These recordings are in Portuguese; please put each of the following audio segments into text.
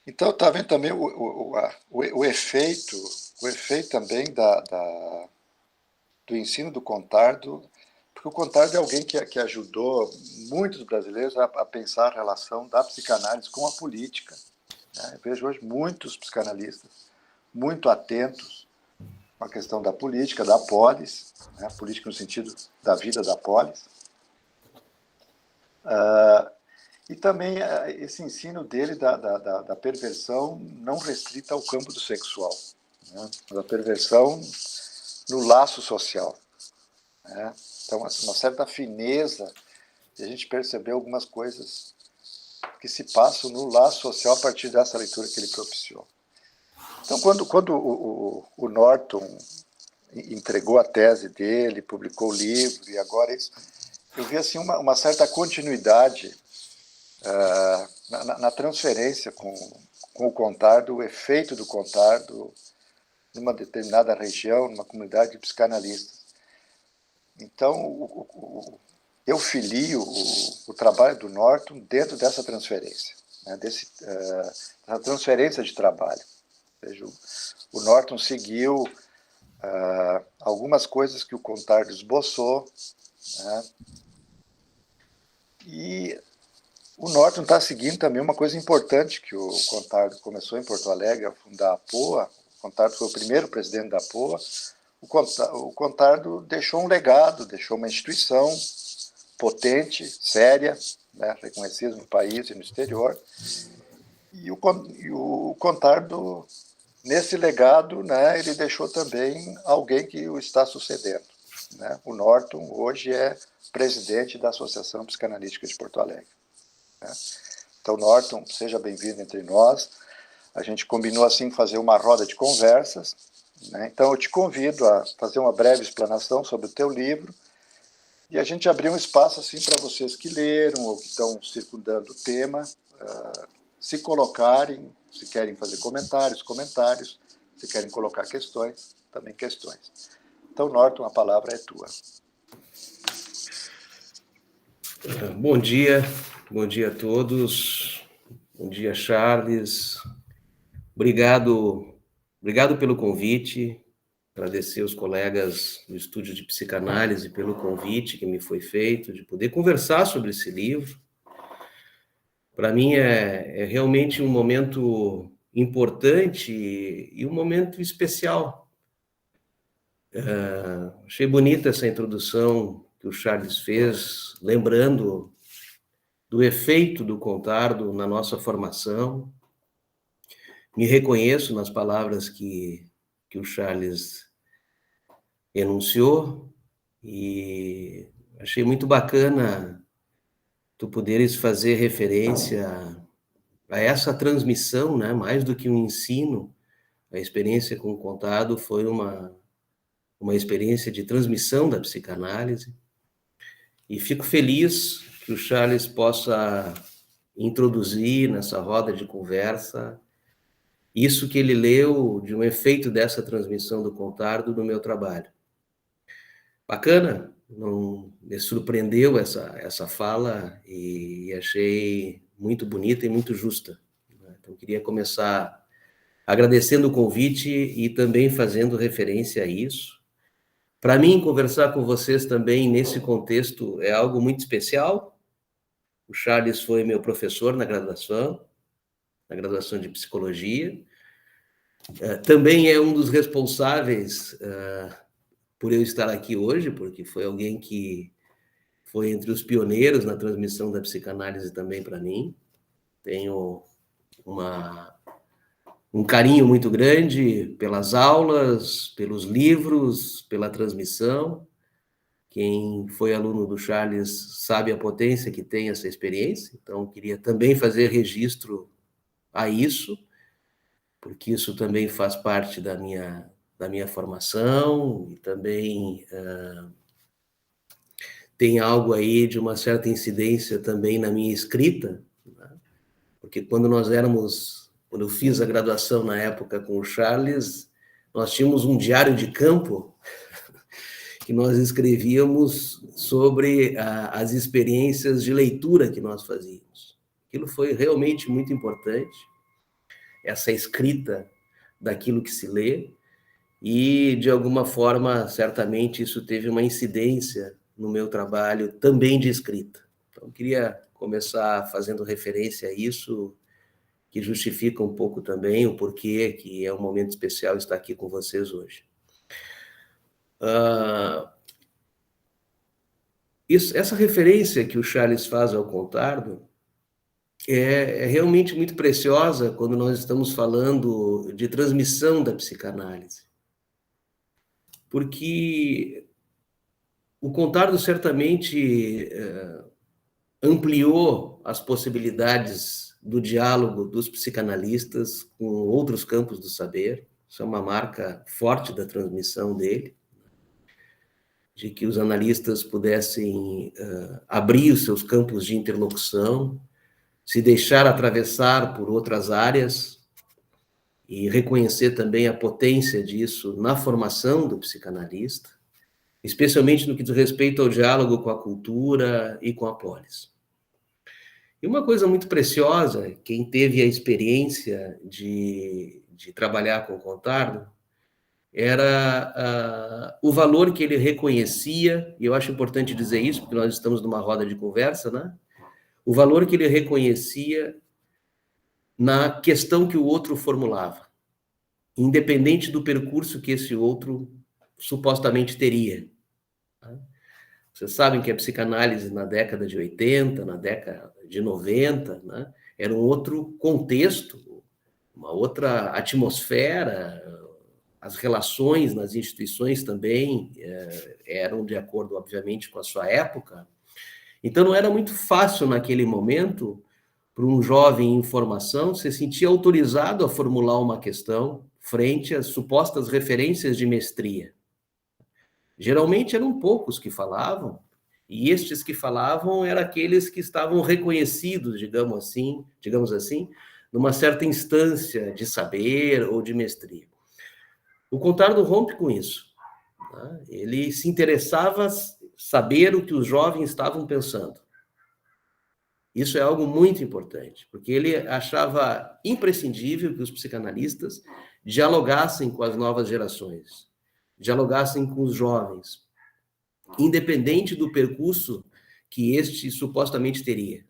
Então, está vendo também o efeito também do ensino do Contardo, porque o Contardo é alguém que ajudou muitos brasileiros a pensar a relação da psicanálise com a política, né? Eu vejo hoje muitos psicanalistas muito atentos com a questão da política, da polis, né? Política no sentido da vida da polis. E também esse ensino dele da perversão não restrita ao campo do sexual, né? Da perversão no laço social, né? Então, assim, uma certa fineza de a gente perceber algumas coisas que se passam no laço social a partir dessa leitura que ele propiciou. Então, quando o Norton entregou a tese dele, publicou o livro, e agora isso, eu vi assim, uma certa continuidade na transferência com o Contardo, o efeito do Contardo numa determinada região, numa comunidade de psicanalistas. Então, eu filio o trabalho do Norton dentro dessa transferência, né, dessa transferência de trabalho. Ou seja, o Norton seguiu algumas coisas que o Contardo esboçou, né, e o Norton está seguindo também uma coisa importante que o Contardo começou em Porto Alegre a fundar a POA. O Contardo foi o primeiro presidente da POA. O Contardo deixou um legado, deixou uma instituição potente, séria, né, reconhecida no país e no exterior. E o Contardo, nesse legado, né, ele deixou também alguém que o está sucedendo, né? O Norton hoje é presidente da Associação Psicanalítica de Porto Alegre, né? Então, Norton, seja bem-vindo entre nós. A gente combinou assim fazer uma roda de conversas, né? Então eu te convido a fazer uma breve explanação sobre o teu livro e a gente abrir um espaço assim para vocês que leram ou que estão circundando o tema se colocarem, se querem fazer comentários, se querem colocar questões, também questões. Então, Norton, a palavra é tua. Bom dia a todos. Bom dia, Charles. Obrigado pelo convite. Agradecer aos colegas do Estúdio de Psicanálise pelo convite que me foi feito, de poder conversar sobre esse livro. Para mim é realmente um momento importante e um momento especial. Achei bonita essa introdução que o Charles fez, lembrando do efeito do Contardo na nossa formação. Me reconheço nas palavras que o Charles enunciou e achei muito bacana tu poderes fazer referência a essa transmissão, né? Mais do que um ensino, a experiência com o Contardo foi uma experiência de transmissão da psicanálise. E fico feliz que o Charles possa introduzir nessa roda de conversa isso que ele leu de um efeito dessa transmissão do Contardo no meu trabalho. Bacana, não me surpreendeu essa fala e achei muito bonita e muito justa. Então, queria começar agradecendo o convite e também fazendo referência a isso. Para mim, conversar com vocês também nesse contexto é algo muito especial. O Charles foi meu professor na graduação de psicologia. Também é um dos responsáveis por eu estar aqui hoje, porque foi alguém que foi entre os pioneiros na transmissão da psicanálise também para mim. Tenho um carinho muito grande pelas aulas, pelos livros, pela transmissão. Quem foi aluno do Charles sabe a potência que tem essa experiência, então queria também fazer registro a isso, porque isso também faz parte da minha formação e também tem algo aí de uma certa incidência também na minha escrita, né? Porque quando eu fiz a graduação na época com o Charles, nós tínhamos um diário de campo que nós escrevíamos sobre as experiências de leitura que nós fazíamos. Aquilo foi realmente muito importante. essa escrita daquilo que se lê, e, de alguma forma, certamente isso teve uma incidência no meu trabalho também de escrita. Então, queria começar fazendo referência a isso, que justifica um pouco também o porquê que é um momento especial estar aqui com vocês hoje. Essa referência que o Charles faz ao Contardo é realmente muito preciosa quando nós estamos falando de transmissão da psicanálise. Porque o Contardo certamente ampliou as possibilidades do diálogo dos psicanalistas com outros campos do saber. Isso é uma marca forte da transmissão dele, de que os analistas pudessem abrir os seus campos de interlocução, se deixar atravessar por outras áreas e reconhecer também a potência disso na formação do psicanalista, especialmente no que diz respeito ao diálogo com a cultura e com a polis. E uma coisa muito preciosa, quem teve a experiência de trabalhar com o Contardo, era o valor que ele reconhecia, e eu acho importante dizer isso, porque nós estamos numa roda de conversa, né? O valor que ele reconhecia na questão que o outro formulava, independente do percurso que esse outro supostamente teria. Vocês sabem que a psicanálise na década de 80, na década de 90, né, era um outro contexto, uma outra atmosfera, as relações nas instituições também eram de acordo, obviamente, com a sua época. Então, não era muito fácil naquele momento para um jovem em formação se sentir autorizado a formular uma questão frente às supostas referências de mestria. Geralmente eram poucos que falavam, e estes que falavam eram aqueles que estavam reconhecidos, digamos assim, numa certa instância de saber ou de mestria. O Contardo rompe com isso. Né? Ele se interessava saber o que os jovens estavam pensando. Isso é algo muito importante, porque ele achava imprescindível que os psicanalistas dialogassem com as novas gerações, dialogassem com os jovens, independente do percurso que este supostamente teria.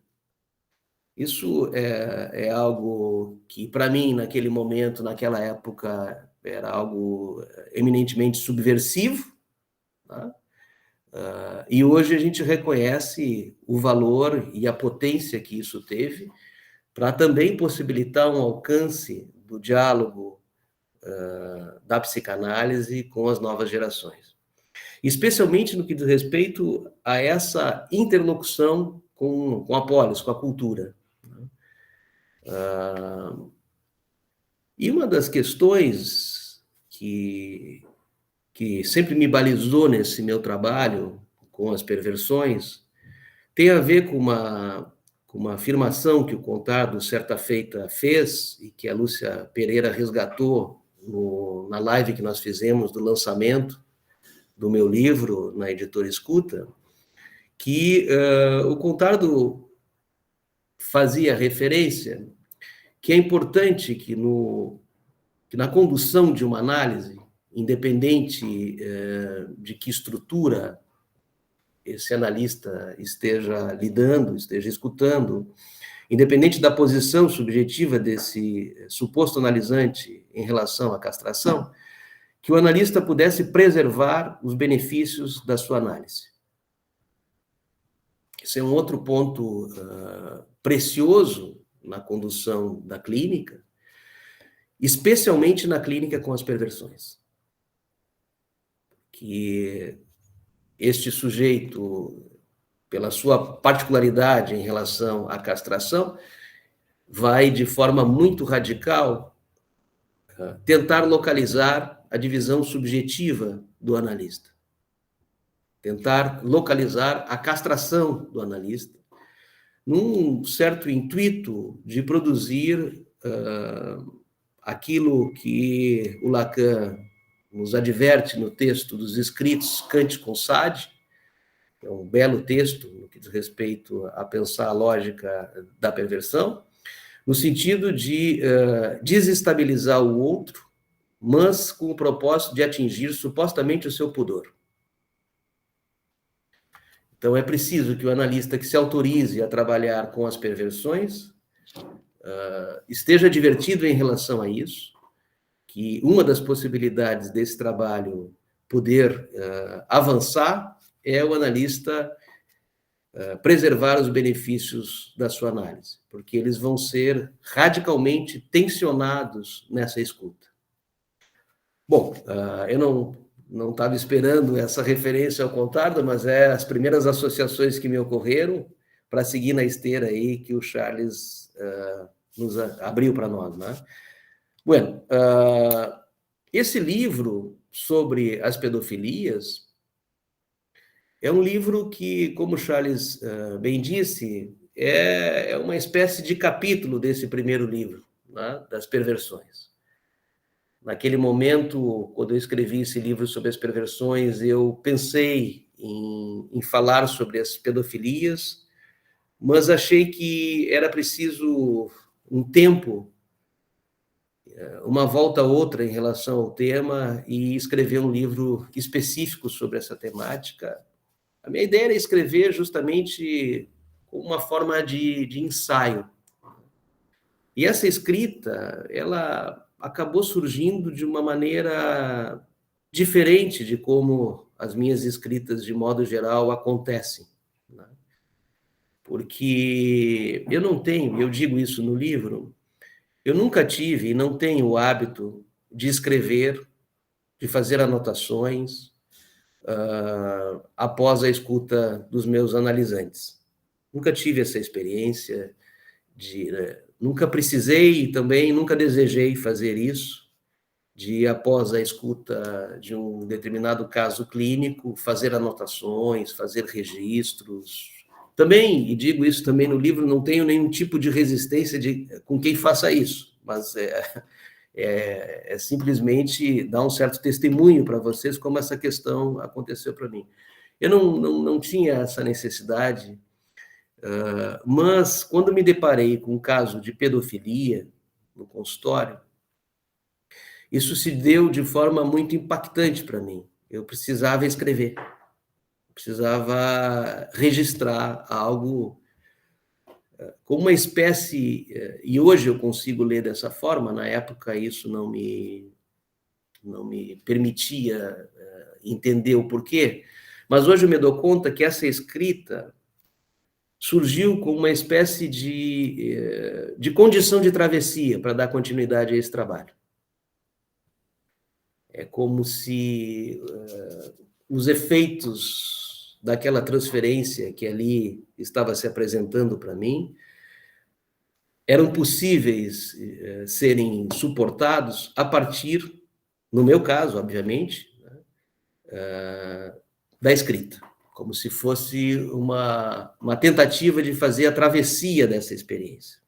Isso é algo que, para mim, naquele momento, naquela época, era algo eminentemente subversivo, tá? E hoje a gente reconhece o valor e a potência que isso teve para também possibilitar um alcance do diálogo da psicanálise com as novas gerações. Especialmente no que diz respeito a essa interlocução com a polis, com a cultura. E uma das questões que sempre me balizou nesse meu trabalho com as perversões tem a ver com uma afirmação que o Contardo, certa feita, fez e que a Lúcia Pereira resgatou na live que nós fizemos do lançamento do meu livro na Editora Escuta, que o Contardo fazia referência que é importante que na condução de uma análise, independente de que estrutura esse analista esteja lidando, esteja escutando, independente da posição subjetiva desse suposto analisante em relação à castração, que o analista pudesse preservar os benefícios da sua análise. Esse é um outro ponto precioso na condução da clínica, especialmente na clínica com as perversões. Que este sujeito, pela sua particularidade em relação à castração, vai, de forma muito radical, tentar localizar a divisão subjetiva do analista. Tentar localizar a castração do analista, num certo intuito de produzir aquilo que o Lacan nos adverte no texto dos escritos Kant com Sade, que é um belo texto no que diz respeito a pensar a lógica da perversão, no sentido de desestabilizar o outro, mas com o propósito de atingir supostamente o seu pudor. Então, é preciso que o analista que se autorize a trabalhar com as perversões esteja divertido em relação a isso, que uma das possibilidades desse trabalho poder avançar é o analista preservar os benefícios da sua análise, porque eles vão ser radicalmente tensionados nessa escuta. Bom, eu não estava esperando essa referência ao Contardo, mas as primeiras associações que me ocorreram para seguir na esteira aí que o Charles nos abriu para nós, né? Bueno, esse livro sobre as pedofilias é um livro que, como o Charles bem disse, é uma espécie de capítulo desse primeiro livro, né, das perversões. Naquele momento, quando eu escrevi esse livro sobre as perversões, eu pensei em falar sobre as pedofilias, mas achei que era preciso um tempo, uma volta a outra em relação ao tema e escrever um livro específico sobre essa temática. A minha ideia era escrever justamente como uma forma de ensaio. E essa escrita, ela acabou surgindo de uma maneira diferente de como as minhas escritas, de modo geral, acontecem, né? Porque eu não tenho, eu digo isso no livro, eu nunca tive e não tenho o hábito de escrever, de fazer anotações, após a escuta dos meus analisantes. Nunca tive essa experiência, nunca precisei e também nunca desejei fazer isso, de, após a escuta de um determinado caso clínico, fazer anotações, fazer registros. Também, e digo isso também no livro, não tenho nenhum tipo de resistência com quem faça isso, mas é simplesmente dar um certo testemunho para vocês como essa questão aconteceu para mim. Eu não tinha essa necessidade, mas quando me deparei com um caso de pedofilia no consultório, isso se deu de forma muito impactante para mim. Eu precisava escrever, precisava registrar algo como uma espécie, e hoje eu consigo ler dessa forma, na época isso não me permitia entender o porquê, mas hoje eu me dou conta que essa escrita surgiu como uma espécie de condição de travessia para dar continuidade a esse trabalho. É como se os efeitos daquela transferência que ali estava se apresentando para mim eram possíveis serem suportados a partir, no meu caso, obviamente, da escrita, como se fosse uma tentativa de fazer a travessia dessa experiência.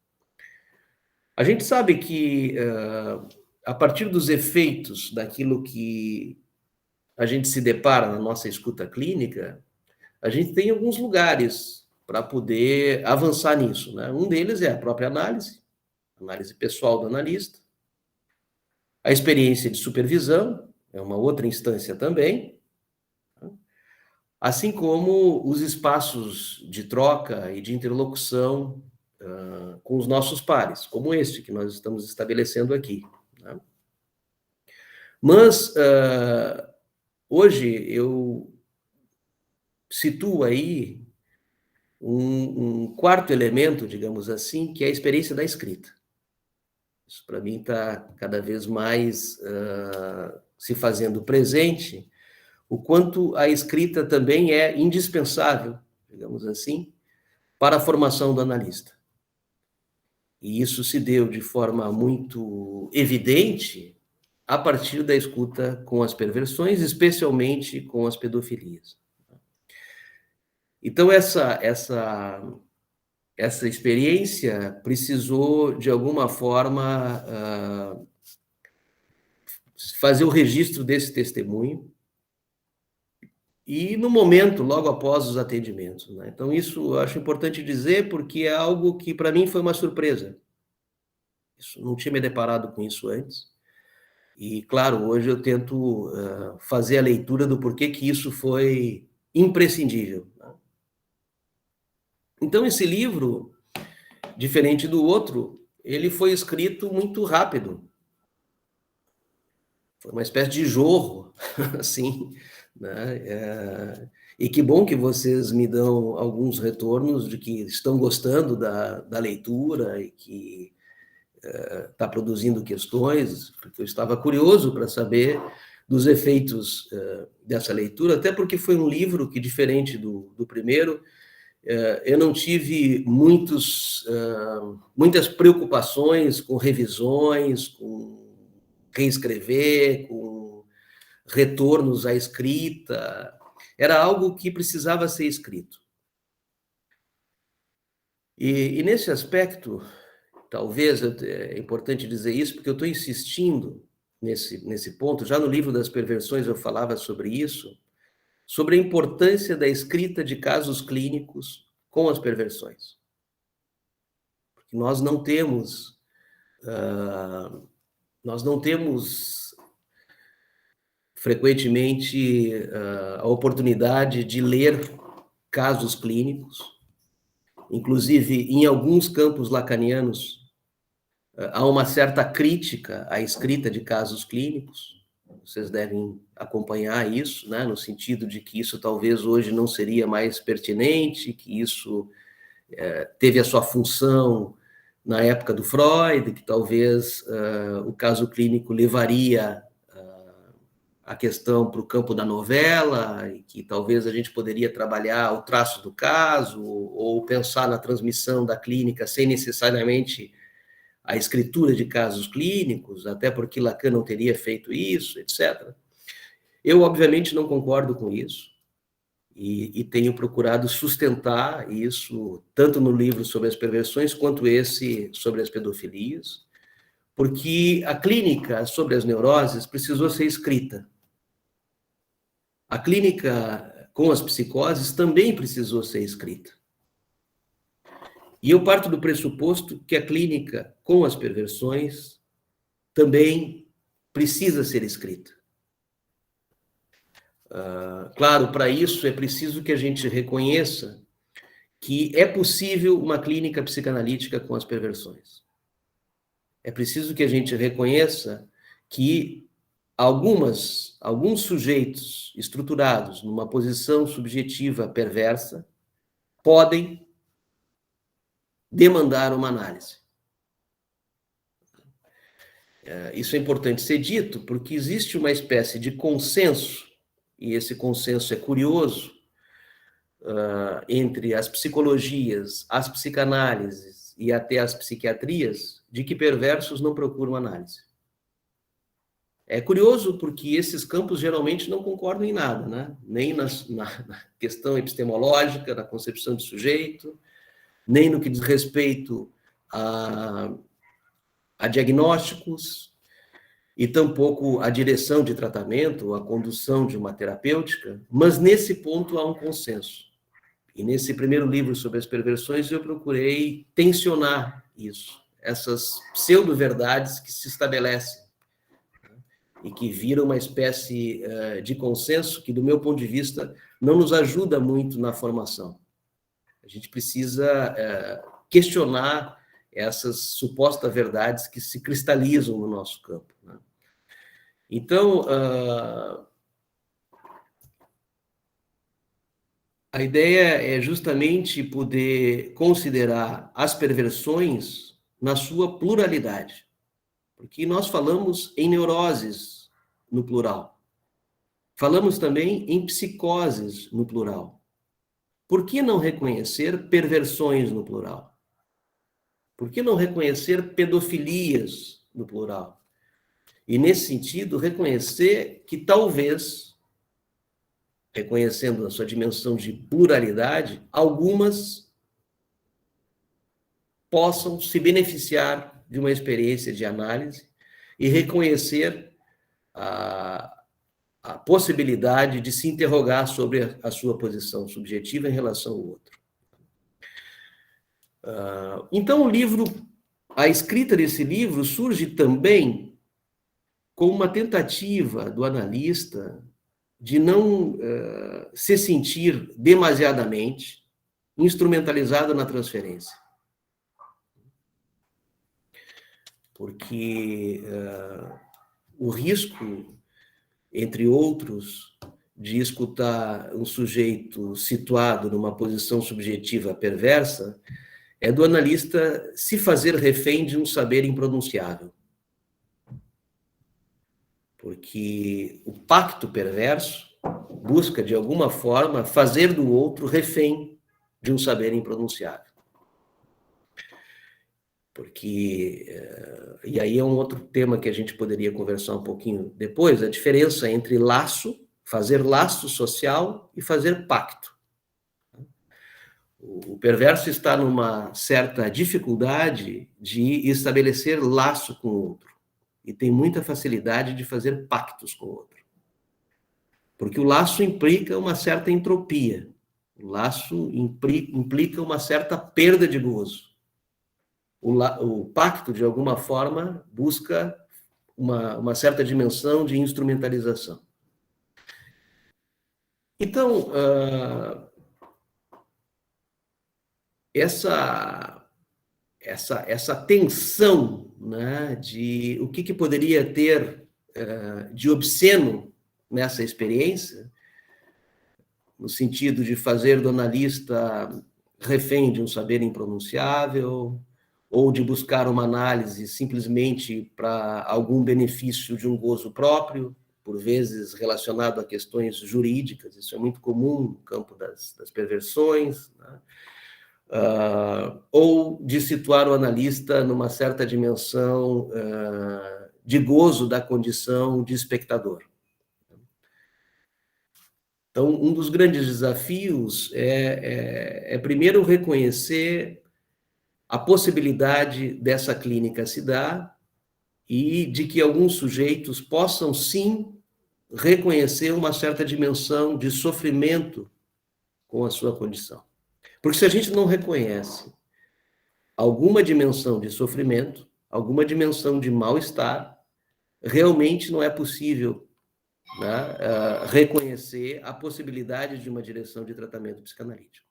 A gente sabe que, a partir dos efeitos daquilo que a gente se depara na nossa escuta clínica, a gente tem alguns lugares para poder avançar nisso, né? Um deles é a própria análise pessoal do analista, a experiência de supervisão, é uma outra instância também, assim como os espaços de troca e de interlocução com os nossos pares, como este que nós estamos estabelecendo aqui, né? Mas, hoje, eu situo aí um quarto elemento, digamos assim, que é a experiência da escrita. Isso, para mim, está cada vez mais se fazendo presente, o quanto a escrita também é indispensável, digamos assim, para a formação do analista. E isso se deu de forma muito evidente a partir da escuta com as perversões, especialmente com as pedofilias. Então, essa experiência precisou, de alguma forma, fazer o registro desse testemunho, e no momento, logo após os atendimentos, né? Então, isso eu acho importante dizer, porque é algo que, para mim, foi uma surpresa. Isso, não tinha me deparado com isso antes. E, claro, hoje eu tento fazer a leitura do porquê que isso foi imprescindível. Então, esse livro, diferente do outro, ele foi escrito muito rápido. Foi uma espécie de jorro, assim, né? E que bom que vocês me dão alguns retornos de que estão gostando da leitura e que está produzindo questões, porque eu estava curioso para saber dos efeitos dessa leitura, até porque foi um livro que, diferente do primeiro, eu não tive muitas preocupações com revisões, com reescrever, com retornos à escrita. Era algo que precisava ser escrito. E nesse aspecto, talvez é importante dizer isso, porque eu estou insistindo nesse ponto. Já no livro das perversões eu falava sobre isso, sobre a importância da escrita de casos clínicos com as perversões. Porque nós não temos frequentemente a oportunidade de ler casos clínicos. Inclusive, em alguns campos lacanianos, há uma certa crítica à escrita de casos clínicos. Vocês devem acompanhar isso, né, no sentido de que isso talvez hoje não seria mais pertinente, que isso teve a sua função na época do Freud, que talvez o caso clínico levaria a questão para o campo da novela, e que talvez a gente poderia trabalhar o traço do caso, ou pensar na transmissão da clínica sem necessariamente a escritura de casos clínicos, até porque Lacan não teria feito isso, etc. Eu, obviamente, não concordo com isso, e tenho procurado sustentar isso, tanto no livro sobre as perversões, quanto esse sobre as pedofilias, porque a clínica sobre as neuroses precisou ser escrita. A clínica com as psicoses também precisou ser escrita. E eu parto do pressuposto que a clínica com as perversões também precisa ser escrita. Claro, para isso é preciso que a gente reconheça que é possível uma clínica psicanalítica com as perversões. É preciso que a gente reconheça que alguns sujeitos estruturados numa posição subjetiva perversa podem demandar uma análise. Isso é importante ser dito porque existe uma espécie de consenso, e esse consenso é curioso, entre as psicologias, as psicanálises e até as psiquiatrias, de que perversos não procuram análise. É curioso porque esses campos geralmente não concordam em nada, né? Nem na questão epistemológica, na concepção de sujeito, nem no que diz respeito a diagnósticos, e tampouco a direção de tratamento, a condução de uma terapêutica, mas nesse ponto há um consenso. E nesse primeiro livro sobre as perversões eu procurei tensionar isso, essas pseudo-verdades que se estabelecem e que viram uma espécie de consenso que, do meu ponto de vista, não nos ajuda muito na formação. A gente precisa questionar essas supostas verdades que se cristalizam no nosso campo, né? Então, a ideia é justamente poder considerar as perversões na sua pluralidade, porque nós falamos em neuroses no plural, falamos também em psicoses no plural. Por que não reconhecer perversões no plural? Por que não reconhecer pedofilias no plural? E, nesse sentido, reconhecer que talvez, reconhecendo a sua dimensão de pluralidade, algumas possam se beneficiar de uma experiência de análise e reconhecer a possibilidade de se interrogar sobre a sua posição subjetiva em relação ao outro. Então, o livro a escrita desse livro surge também com uma tentativa do analista de não se sentir demasiadamente instrumentalizado na transferência. Porque o risco, entre outros, de escutar um sujeito situado numa posição subjetiva perversa é do analista se fazer refém de um saber impronunciável. Porque o pacto perverso busca, de alguma forma, fazer do outro refém de um saber impronunciável. Porque, e aí é um outro tema que a gente poderia conversar um pouquinho depois, a diferença entre laço, fazer laço social e fazer pacto. O perverso está numa certa dificuldade de estabelecer laço com o outro e tem muita facilidade de fazer pactos com o outro. Porque o laço implica uma certa entropia, o laço implica uma certa perda de gozo. O pacto, de alguma forma, busca uma certa dimensão de instrumentalização. Então, essa tensão, né, de o que poderia ter de obsceno nessa experiência, no sentido de fazer do analista refém de um saber impronunciável, ou de buscar uma análise simplesmente para algum benefício de um gozo próprio, por vezes relacionado a questões jurídicas, isso é muito comum no campo das perversões, né? Ou de situar o analista numa certa dimensão de gozo da condição de espectador. Então, um dos grandes desafios é primeiro reconhecer a possibilidade dessa clínica se dar e de que alguns sujeitos possam, sim, reconhecer uma certa dimensão de sofrimento com a sua condição. Porque se a gente não reconhece alguma dimensão de sofrimento, alguma dimensão de mal-estar, realmente não é possível, né, reconhecer a possibilidade de uma direção de tratamento psicanalítico.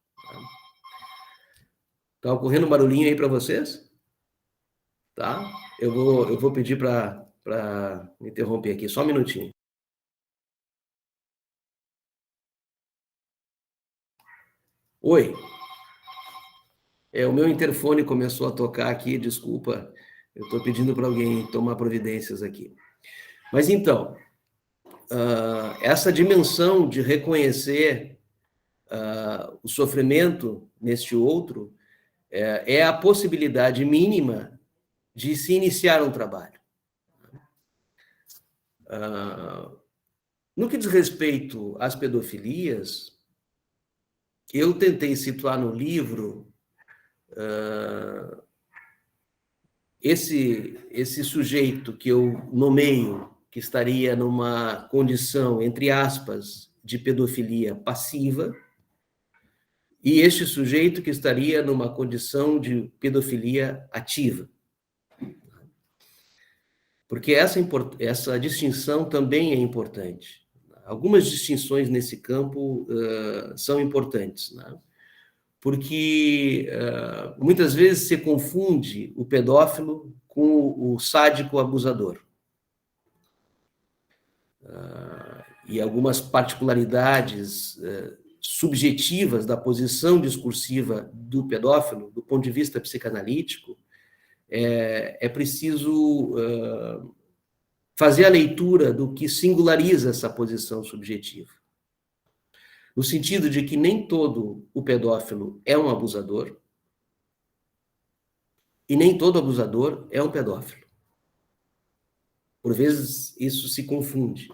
Tá ocorrendo um barulhinho aí para vocês? Tá? Eu vou pedir para me interromper aqui, só um minutinho. Oi. O meu interfone começou a tocar aqui, desculpa, eu estou pedindo para alguém tomar providências aqui. Mas então, essa dimensão de reconhecer o sofrimento neste outro é a possibilidade mínima de se iniciar um trabalho. No que diz respeito às pedofilias, eu tentei situar no livro esse sujeito que eu nomeio, que estaria numa condição, entre aspas, de pedofilia passiva, e este sujeito que estaria numa condição de pedofilia ativa. Porque essa distinção também é importante. Algumas distinções nesse campo são importantes, né? Porque muitas vezes se confunde o pedófilo com o sádico abusador. E algumas particularidades subjetivas da posição discursiva do pedófilo, do ponto de vista psicanalítico, é preciso fazer a leitura do que singulariza essa posição subjetiva. No sentido de que nem todo o pedófilo é um abusador e nem todo abusador é um pedófilo. Por vezes, isso se confunde.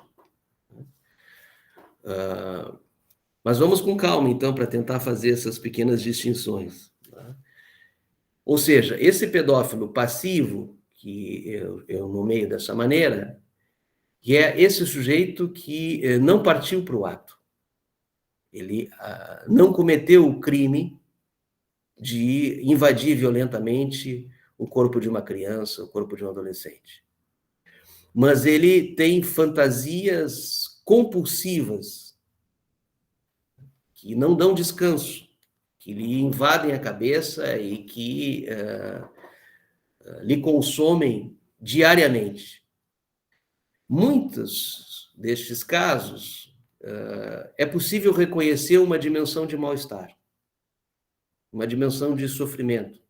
Mas vamos com calma, então, para tentar fazer essas pequenas distinções. Ou seja, esse pedófilo passivo, que eu nomeio dessa maneira, que é esse sujeito que não partiu para o ato. Ele não cometeu o crime de invadir violentamente o corpo de uma criança, o corpo de um adolescente. Mas ele tem fantasias compulsivas que não dão descanso, que lhe invadem a cabeça e que lhe consomem diariamente. Muitos destes casos é possível reconhecer uma dimensão de mal-estar, uma dimensão de sofrimento,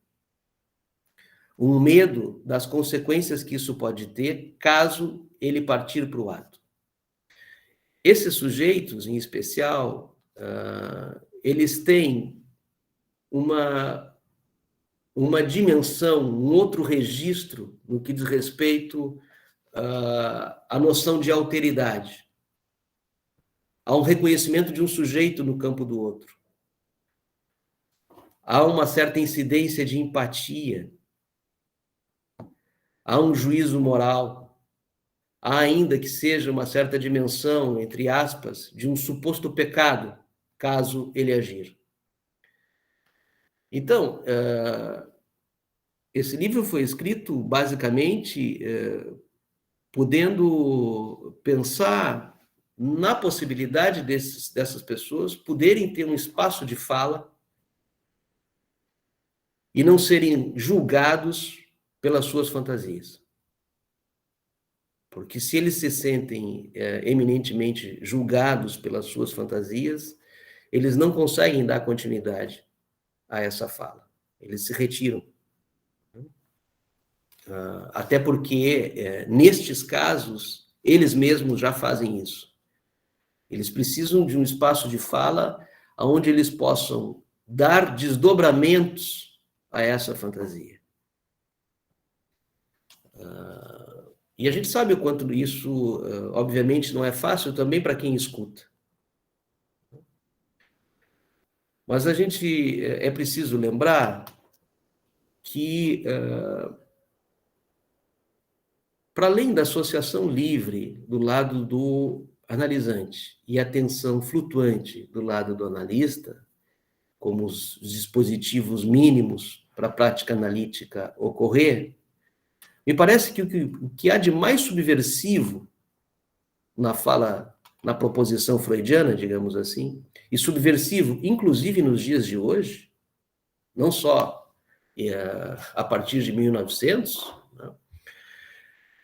um medo das consequências que isso pode ter caso ele partir para o ato. Esses sujeitos, em especial, eles têm uma dimensão, um outro registro no que diz respeito à noção de alteridade, há um reconhecimento de um sujeito no campo do outro, há uma certa incidência de empatia, há um juízo moral, há ainda que seja uma certa dimensão, entre aspas, de um suposto pecado, caso ele agir. Então, esse livro foi escrito basicamente podendo pensar na possibilidade dessas pessoas poderem ter um espaço de fala e não serem julgados pelas suas fantasias. Porque se eles se sentem eminentemente julgados pelas suas fantasias, eles não conseguem dar continuidade a essa fala. Eles se retiram. Até porque, nestes casos, eles mesmos já fazem isso. Eles precisam de um espaço de fala onde eles possam dar desdobramentos a essa fantasia. E a gente sabe o quanto isso, obviamente, não é fácil também para quem escuta. Mas a gente é preciso lembrar que, para além da associação livre do lado do analisante e atenção flutuante do lado do analista, como os dispositivos mínimos para a prática analítica ocorrer, me parece que o que há de mais subversivo na fala, na proposição freudiana, digamos assim, e subversivo, inclusive nos dias de hoje, não só a partir de 1900, né,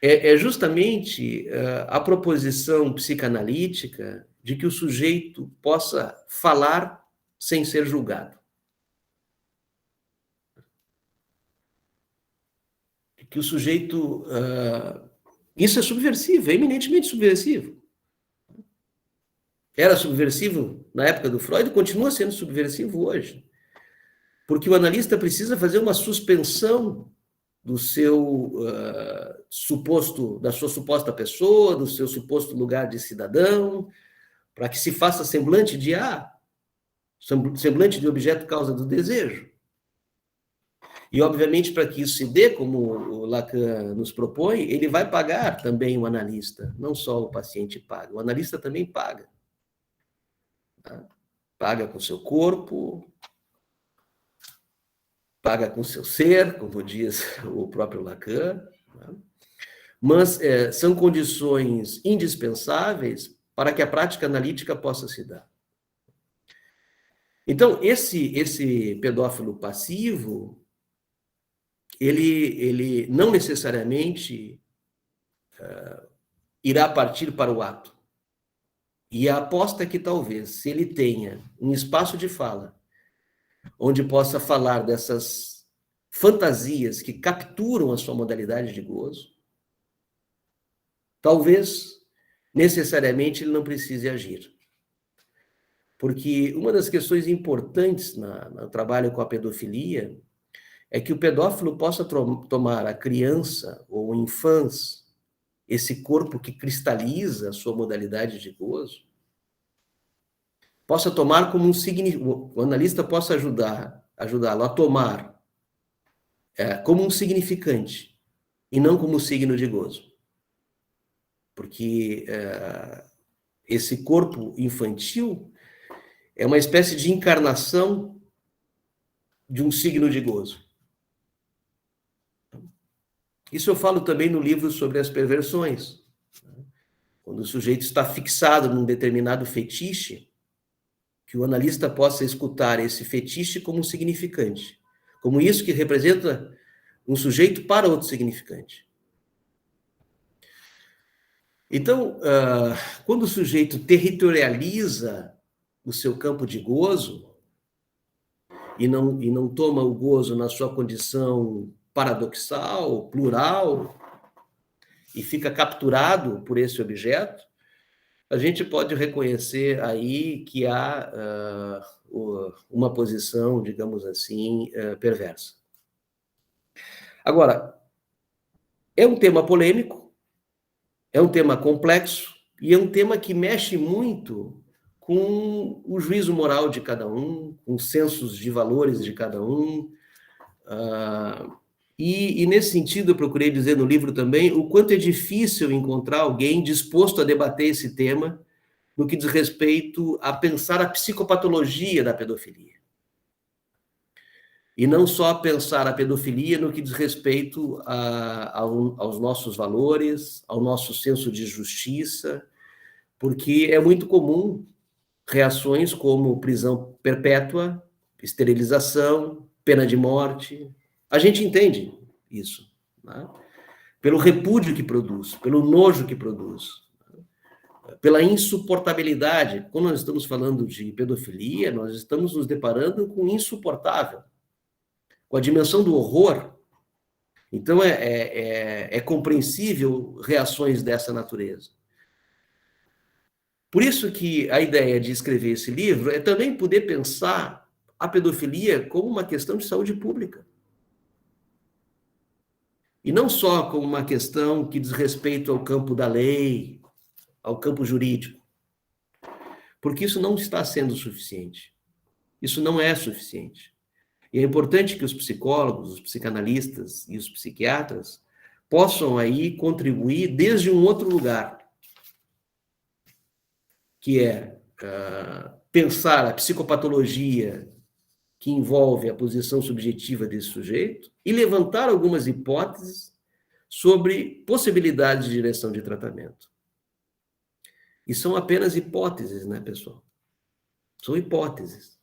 é justamente a proposição psicanalítica de que o sujeito possa falar sem ser julgado. Que o sujeito... isso é subversivo, é eminentemente subversivo. Era subversivo na época do Freud e continua sendo subversivo hoje. Porque o analista precisa fazer uma suspensão do seu da sua suposta pessoa, do seu suposto lugar de cidadão, para que se faça semblante de semblante de objeto causa do desejo. E, obviamente, para que isso se dê, como o Lacan nos propõe, ele vai pagar também o analista, não só o paciente paga, o analista também paga. Tá? Paga com seu corpo, paga com seu ser, como diz o próprio Lacan, tá? Mas são condições indispensáveis para que a prática analítica possa se dar. Então, esse pedófilo passivo, ele não necessariamente irá partir para o ato. E a aposta é que talvez, se ele tenha um espaço de fala, onde possa falar dessas fantasias que capturam a sua modalidade de gozo, talvez, necessariamente, ele não precise agir. Porque uma das questões importantes no trabalho com a pedofilia é que o pedófilo possa tomar a criança ou o infância, esse corpo que cristaliza a sua modalidade de gozo, possa tomar como o analista possa ajudá-lo a tomar como um significante e não como um signo de gozo. Porque esse corpo infantil é uma espécie de encarnação de um signo de gozo. Isso eu falo também no livro sobre as perversões. Quando o sujeito está fixado num determinado fetiche, que o analista possa escutar esse fetiche como um significante, como isso que representa um sujeito para outro significante. Então, quando o sujeito territorializa o seu campo de gozo e não toma o gozo na sua condição paradoxal, plural, e fica capturado por esse objeto, a gente pode reconhecer aí que há uma posição, digamos assim, perversa. Agora, é um tema polêmico, é um tema complexo e é um tema que mexe muito com o juízo moral de cada um, com os sensos de valores de cada um. E nesse sentido, eu procurei dizer no livro também o quanto é difícil encontrar alguém disposto a debater esse tema no que diz respeito a pensar a psicopatologia da pedofilia. E não só pensar a pedofilia no que diz respeito aos nossos valores, ao nosso senso de justiça, porque é muito comum reações como prisão perpétua, esterilização, pena de morte. A gente entende isso, né? Pelo repúdio que produz, pelo nojo que produz, pela insuportabilidade. Quando nós estamos falando de pedofilia, nós estamos nos deparando com o insuportável, com a dimensão do horror. Então, é compreensível reações dessa natureza. Por isso que a ideia de escrever esse livro é também poder pensar a pedofilia como uma questão de saúde pública. E não só como uma questão que diz respeito ao campo da lei, ao campo jurídico. Porque isso não está sendo suficiente. Isso não é suficiente. E é importante que os psicólogos, os psicanalistas e os psiquiatras possam aí contribuir desde um outro lugar, que é pensar a psicopatologia que envolve a posição subjetiva desse sujeito e levantar algumas hipóteses sobre possibilidades de direção de tratamento. E são apenas hipóteses, né, pessoal? São hipóteses.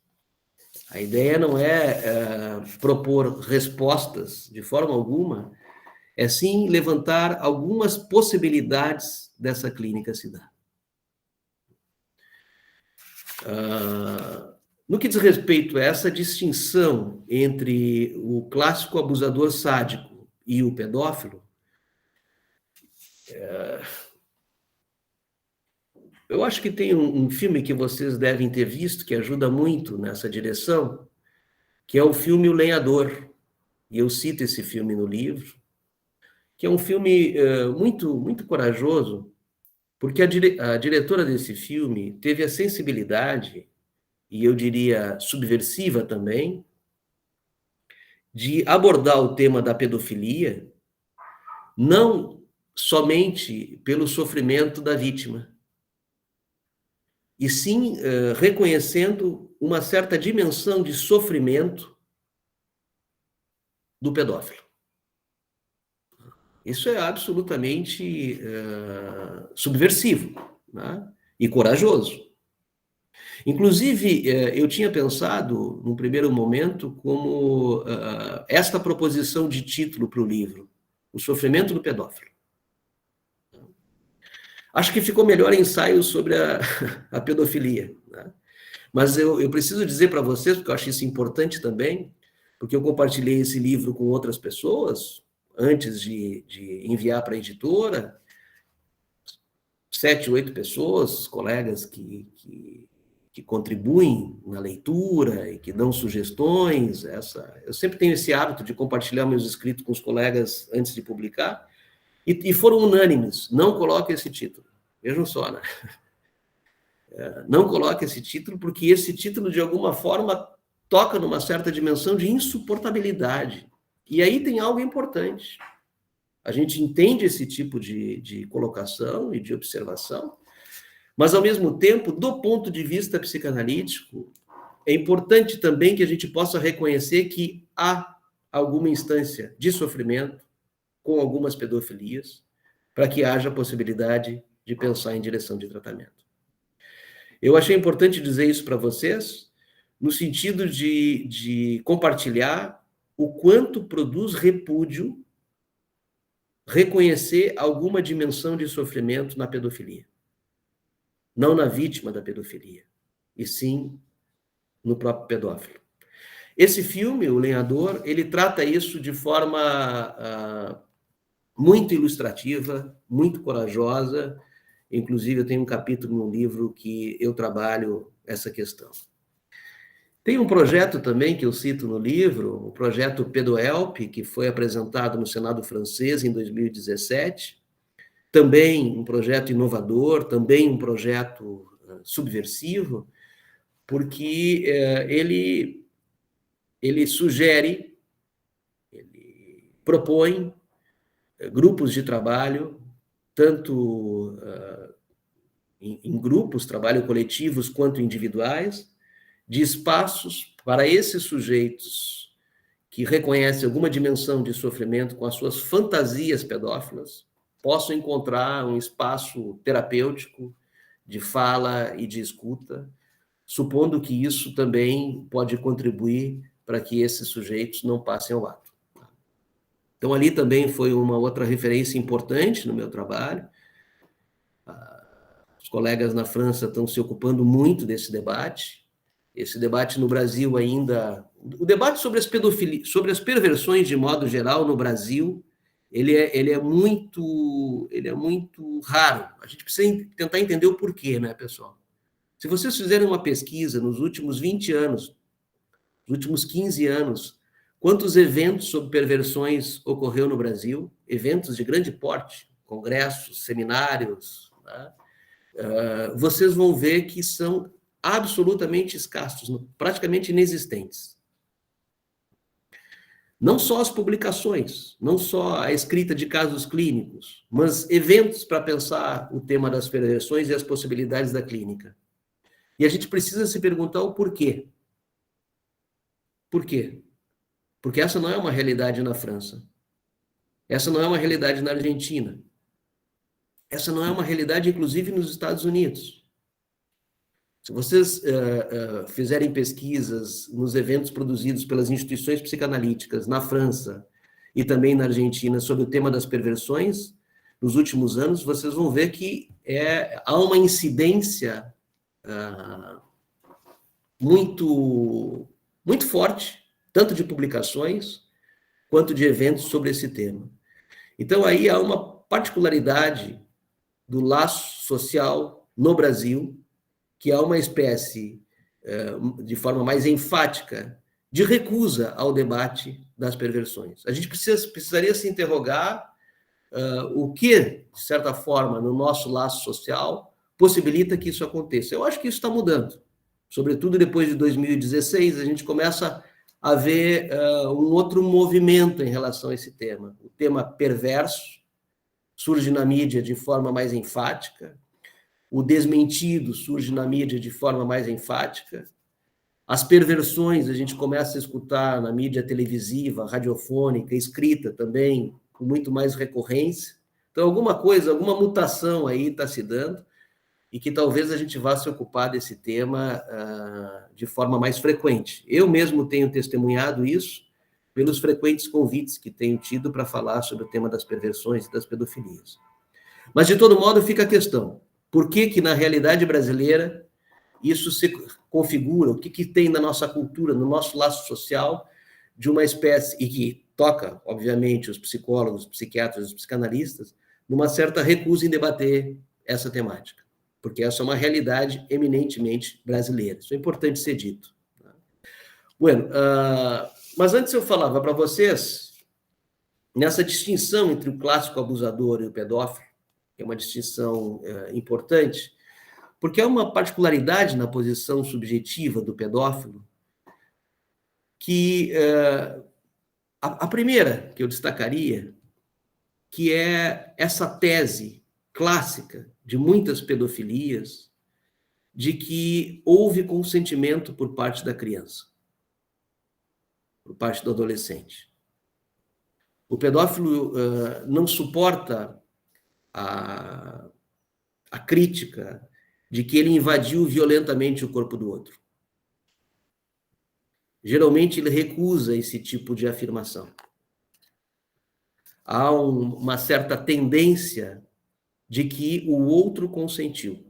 A ideia não é propor respostas de forma alguma, é sim levantar algumas possibilidades dessa clínica se dar. No que diz respeito a essa distinção entre o clássico abusador sádico e o pedófilo, eu acho que tem um filme que vocês devem ter visto, que ajuda muito nessa direção, que é o filme O Lenhador. E eu cito esse filme no livro, que é um filme muito, muito corajoso, porque a diretora desse filme teve a sensibilidade, e eu diria subversiva também, de abordar o tema da pedofilia não somente pelo sofrimento da vítima, e sim reconhecendo uma certa dimensão de sofrimento do pedófilo. Isso é absolutamente subversivo, né? E corajoso. Inclusive, eu tinha pensado, num primeiro momento, como esta proposição de título para o livro, O Sofrimento do Pedófilo. Acho que ficou melhor ensaio sobre a pedofilia, né? Mas eu preciso dizer para vocês, porque eu acho isso importante também, porque eu compartilhei esse livro com outras pessoas, antes de enviar para a editora, 7, 8 pessoas, colegas que contribuem na leitura e que dão sugestões. Eu sempre tenho esse hábito de compartilhar meus escritos com os colegas antes de publicar, e foram unânimes: não coloque esse título. Vejam só, né? Não coloque esse título, porque esse título, de alguma forma, toca numa certa dimensão de insuportabilidade. E aí tem algo importante. A gente entende esse tipo de colocação e de observação, mas, ao mesmo tempo, do ponto de vista psicanalítico, é importante também que a gente possa reconhecer que há alguma instância de sofrimento, com algumas pedofilias, para que haja possibilidade de pensar em direção de tratamento. Eu achei importante dizer isso para vocês, no sentido de compartilhar o quanto produz repúdio reconhecer alguma dimensão de sofrimento na pedofilia. Não na vítima da pedofilia, e sim no próprio pedófilo. Esse filme, O Lenhador, ele trata isso de forma muito ilustrativa, muito corajosa. Inclusive, eu tenho um capítulo no livro que eu trabalho essa questão. Tem um projeto também que eu cito no livro, o projeto PedoHelp, que foi apresentado no Senado francês em 2017. Também um projeto inovador, também um projeto subversivo, porque ele sugere, ele propõe grupos de trabalho, tanto em grupos, trabalho coletivos, quanto individuais, de espaços para esses sujeitos que reconhecem alguma dimensão de sofrimento com as suas fantasias pedófilas, possam encontrar um espaço terapêutico de fala e de escuta, supondo que isso também pode contribuir para que esses sujeitos não passem ao ato. Então, ali também foi uma outra referência importante no meu trabalho. Os colegas na França estão se ocupando muito desse debate. Esse debate no Brasil ainda... O debate sobre as pedofilias, sobre as perversões de modo geral no Brasil, ele é muito raro. A gente precisa tentar entender o porquê, né, pessoal? Se vocês fizerem uma pesquisa nos últimos 20 anos, nos últimos 15 anos, quantos eventos sobre perversões ocorreu no Brasil, eventos de grande porte, congressos, seminários, né? Vocês vão ver que são absolutamente escassos, praticamente inexistentes. Não só as publicações, não só a escrita de casos clínicos, mas eventos para pensar o tema das perversões e as possibilidades da clínica. E a gente precisa se perguntar o porquê. Por quê? Porque essa não é uma realidade na França. Essa não é uma realidade na Argentina. Essa não é uma realidade, inclusive, nos Estados Unidos. Se vocês fizerem pesquisas nos eventos produzidos pelas instituições psicanalíticas na França e também na Argentina sobre o tema das perversões, nos últimos anos, vocês vão ver que há uma incidência muito forte, tanto de publicações quanto de eventos sobre esse tema. Então, aí há uma particularidade do laço social no Brasil, que há uma espécie, de forma mais enfática, de recusa ao debate das perversões. A gente precisaria se interrogar o que, de certa forma, no nosso laço social, possibilita que isso aconteça. Eu acho que isso está mudando. Sobretudo depois de 2016, a gente começa a ver um outro movimento em relação a esse tema. O tema perverso surge na mídia de forma mais enfática, o desmentido surge na mídia de forma mais enfática, as perversões a gente começa a escutar na mídia televisiva, radiofônica, escrita também, com muito mais recorrência. Então, alguma coisa, alguma mutação aí está se dando, e que talvez a gente vá se ocupar desse tema de forma mais frequente. Eu mesmo tenho testemunhado isso pelos frequentes convites que tenho tido para falar sobre o tema das perversões e das pedofilias. Mas, de todo modo, fica a questão. Por que na realidade brasileira isso se configura? O que tem na nossa cultura, no nosso laço social, de uma espécie, e que toca, obviamente, os psicólogos, os psiquiatras, os psicanalistas, numa certa recusa em debater essa temática? Porque essa é uma realidade eminentemente brasileira. Isso é importante ser dito. Bueno, mas antes eu falava para vocês, nessa distinção entre o clássico abusador e o pedófilo, que é uma distinção importante, porque há uma particularidade na posição subjetiva do pedófilo, que a primeira que eu destacaria, que é essa tese clássica de muitas pedofilias, de que houve consentimento por parte da criança, por parte do adolescente. O pedófilo não suporta a crítica de que ele invadiu violentamente o corpo do outro. Geralmente ele recusa esse tipo de afirmação. Há uma certa tendência de que o outro consentiu.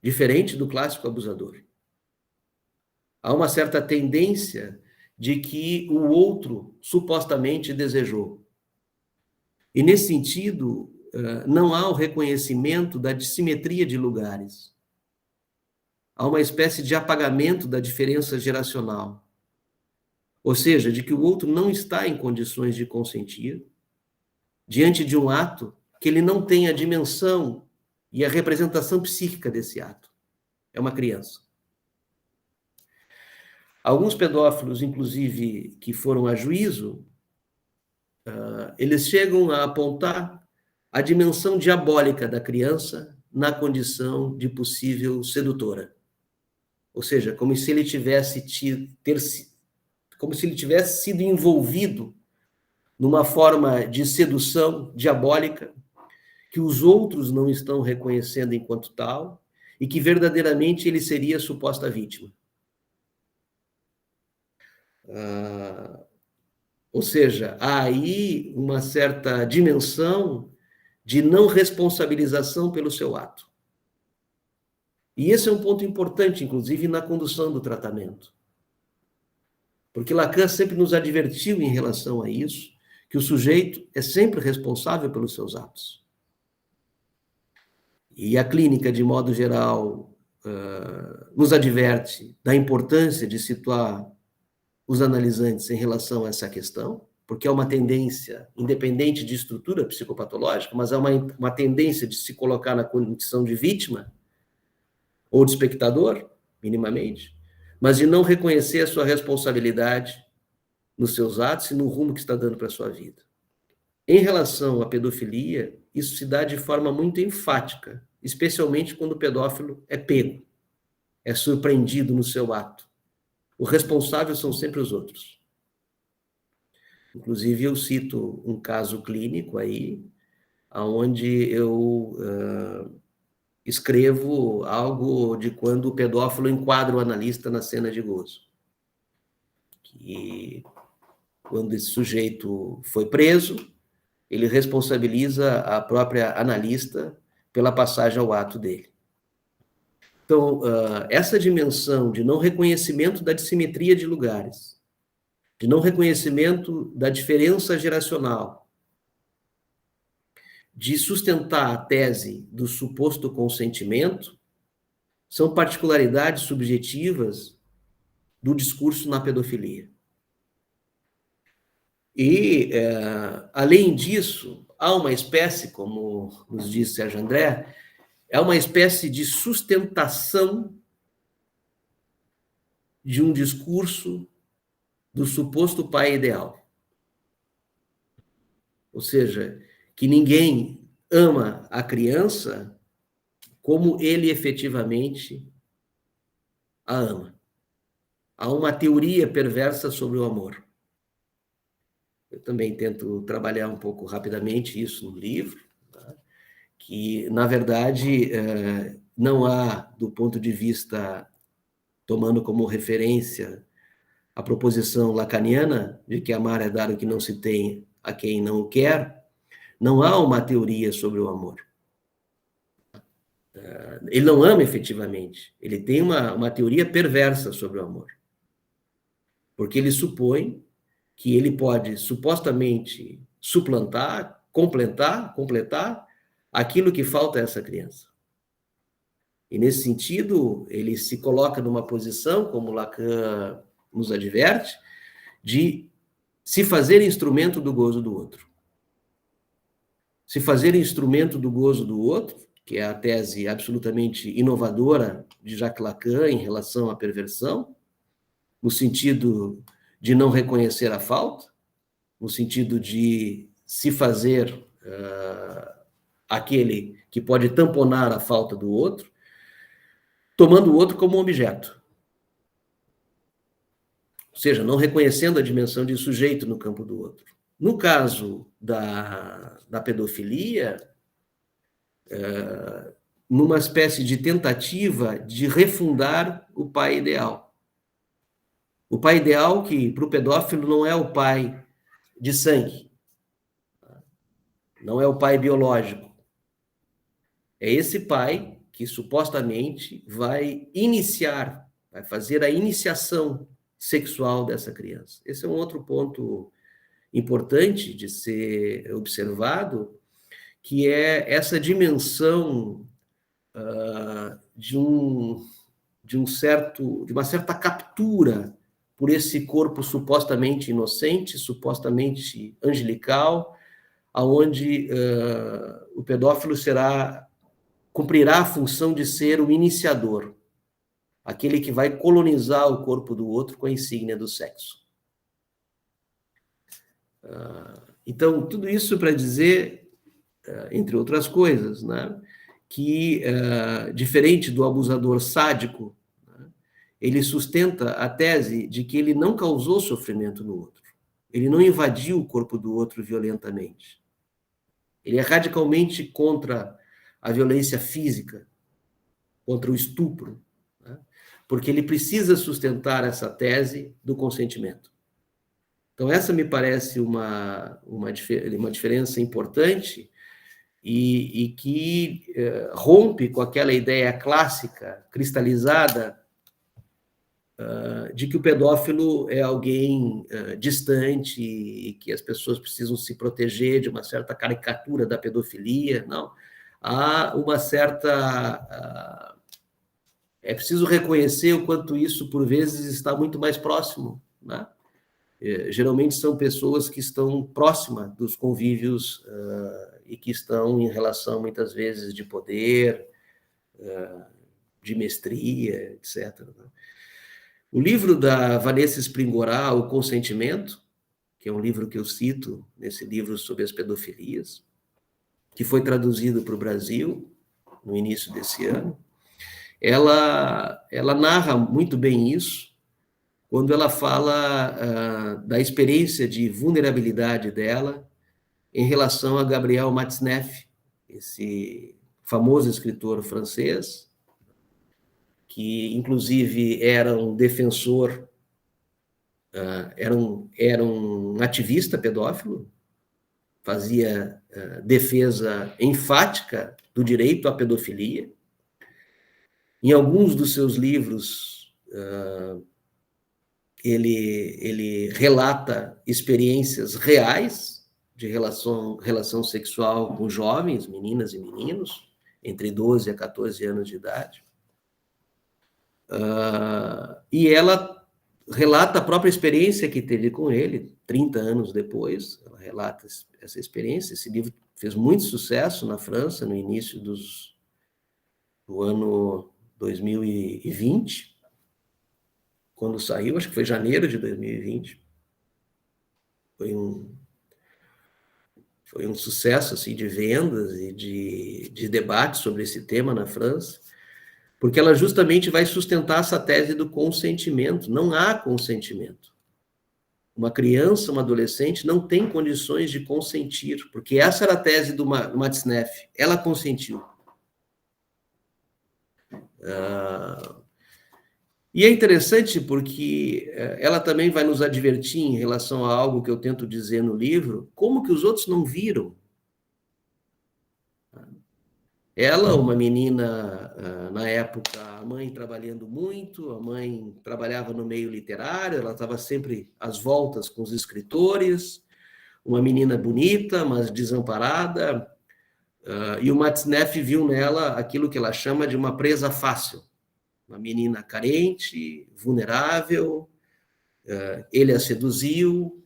Diferente do clássico abusador. Há uma certa tendência de que o outro supostamente desejou. E, nesse sentido, não há o reconhecimento da dissimetria de lugares. Há uma espécie de apagamento da diferença geracional. Ou seja, de que o outro não está em condições de consentir diante de um ato que ele não tem a dimensão e a representação psíquica desse ato. É uma criança. Alguns pedófilos, inclusive, que foram a juízo, eles chegam a apontar a dimensão diabólica da criança na condição de possível sedutora. Ou seja, como se ele tivesse sido envolvido numa forma de sedução diabólica que os outros não estão reconhecendo enquanto tal e que verdadeiramente ele seria a suposta vítima. Ou seja, há aí uma certa dimensão de não responsabilização pelo seu ato. E esse é um ponto importante, inclusive, na condução do tratamento. Porque Lacan sempre nos advertiu em relação a isso, que o sujeito é sempre responsável pelos seus atos. E a clínica, de modo geral, nos adverte da importância de situar os analisantes em relação a essa questão, porque é uma tendência, independente de estrutura psicopatológica, mas é uma tendência de se colocar na condição de vítima ou de espectador, minimamente, mas de não reconhecer a sua responsabilidade nos seus atos e no rumo que está dando para a sua vida. Em relação à pedofilia, isso se dá de forma muito enfática, especialmente quando o pedófilo é pego, é surpreendido no seu ato. O responsável são sempre os outros. Inclusive, eu cito um caso clínico aí, onde eu escrevo algo de quando o pedófilo enquadra o analista na cena de gozo. Que, quando esse sujeito foi preso, ele responsabiliza a própria analista pela passagem ao ato dele. Então, essa dimensão de não reconhecimento da dissimetria de lugares, de não reconhecimento da diferença geracional, de sustentar a tese do suposto consentimento, são particularidades subjetivas do discurso na pedofilia. E, além disso, há uma espécie, como nos diz Sérgio André, é uma espécie de sustentação de um discurso do suposto pai ideal. Ou seja, que ninguém ama a criança como ele efetivamente a ama. Há uma teoria perversa sobre o amor. Eu também tento trabalhar um pouco rapidamente isso no livro, tá? Que, na verdade, não há, do ponto de vista, tomando como referência a proposição lacaniana de que amar é dar o que não se tem a quem não o quer, não há uma teoria sobre o amor. Ele não ama efetivamente, ele tem uma teoria perversa sobre o amor. Porque ele supõe que ele pode supostamente suplantar, completar aquilo que falta a essa criança. E, nesse sentido, ele se coloca numa posição, como Lacan nos adverte, de se fazer instrumento do gozo do outro. Se fazer instrumento do gozo do outro, que é a tese absolutamente inovadora de Jacques Lacan em relação à perversão, no sentido de não reconhecer a falta, no sentido de se fazer aquele que pode tamponar a falta do outro, tomando o outro como objeto. ou seja, não reconhecendo a dimensão de sujeito no campo do outro. No caso da pedofilia, numa espécie de tentativa de refundar o pai ideal. O pai ideal que, para o pedófilo, não é o pai de sangue, não é o pai biológico. É esse pai que supostamente vai iniciar, vai fazer a iniciação sexual dessa criança. Esse é um outro ponto importante de ser observado, que é essa dimensão de uma certa captura por esse corpo supostamente inocente, supostamente angelical, aonde o pedófilo cumprirá a função de ser o iniciador, aquele que vai colonizar o corpo do outro com a insígnia do sexo. Então, tudo isso para dizer, entre outras coisas, né, que, diferente do abusador sádico, né, ele sustenta a tese de que ele não causou sofrimento no outro, ele não invadiu o corpo do outro violentamente. Ele é radicalmente contra a violência física, contra o estupro, né, porque ele precisa sustentar essa tese do consentimento. Então, essa me parece uma diferença importante e que rompe com aquela ideia clássica, cristalizada, de que o pedófilo é alguém distante e que as pessoas precisam se proteger de uma certa caricatura da pedofilia. Não. Há uma certa... é preciso reconhecer o quanto isso, por vezes, está muito mais próximo, né? Geralmente são pessoas que estão próximas dos convívios e que estão em relação, muitas vezes, de poder, de mestria, etc. O livro da Vanessa Springorá, O Consentimento, que é um livro que eu cito nesse livro sobre as pedofilias, que foi traduzido para o Brasil no início desse ano, ela narra muito bem isso, quando ela fala da experiência de vulnerabilidade dela em relação a Gabriel Matzneff, esse famoso escritor francês, que inclusive era um defensor, era um ativista pedófilo, fazia defesa enfática do direito à pedofilia. Em alguns dos seus livros, ele relata experiências reais de relação sexual com jovens, meninas e meninos, entre 12 a 14 anos de idade. E ela relata a própria experiência que teve com ele, 30 anos depois, ela relata essa experiência. Esse livro fez muito sucesso na França no início do ano 2020, quando saiu, acho que foi janeiro de 2020. Foi um sucesso assim, de vendas e de debate sobre esse tema na França, porque ela justamente vai sustentar essa tese do consentimento. Não há consentimento. Uma criança, uma adolescente não tem condições de consentir, porque essa era a tese do Matzneff. Ela consentiu. E é interessante porque ela também vai nos advertir em relação a algo que eu tento dizer no livro, como que os outros não viram. Ela, uma menina, na época, a mãe trabalhando muito, a mãe trabalhava no meio literário, ela estava sempre às voltas com os escritores, uma menina bonita, mas desamparada, e o Matzneff viu nela aquilo que ela chama de uma presa fácil, uma menina carente, vulnerável, ele a seduziu,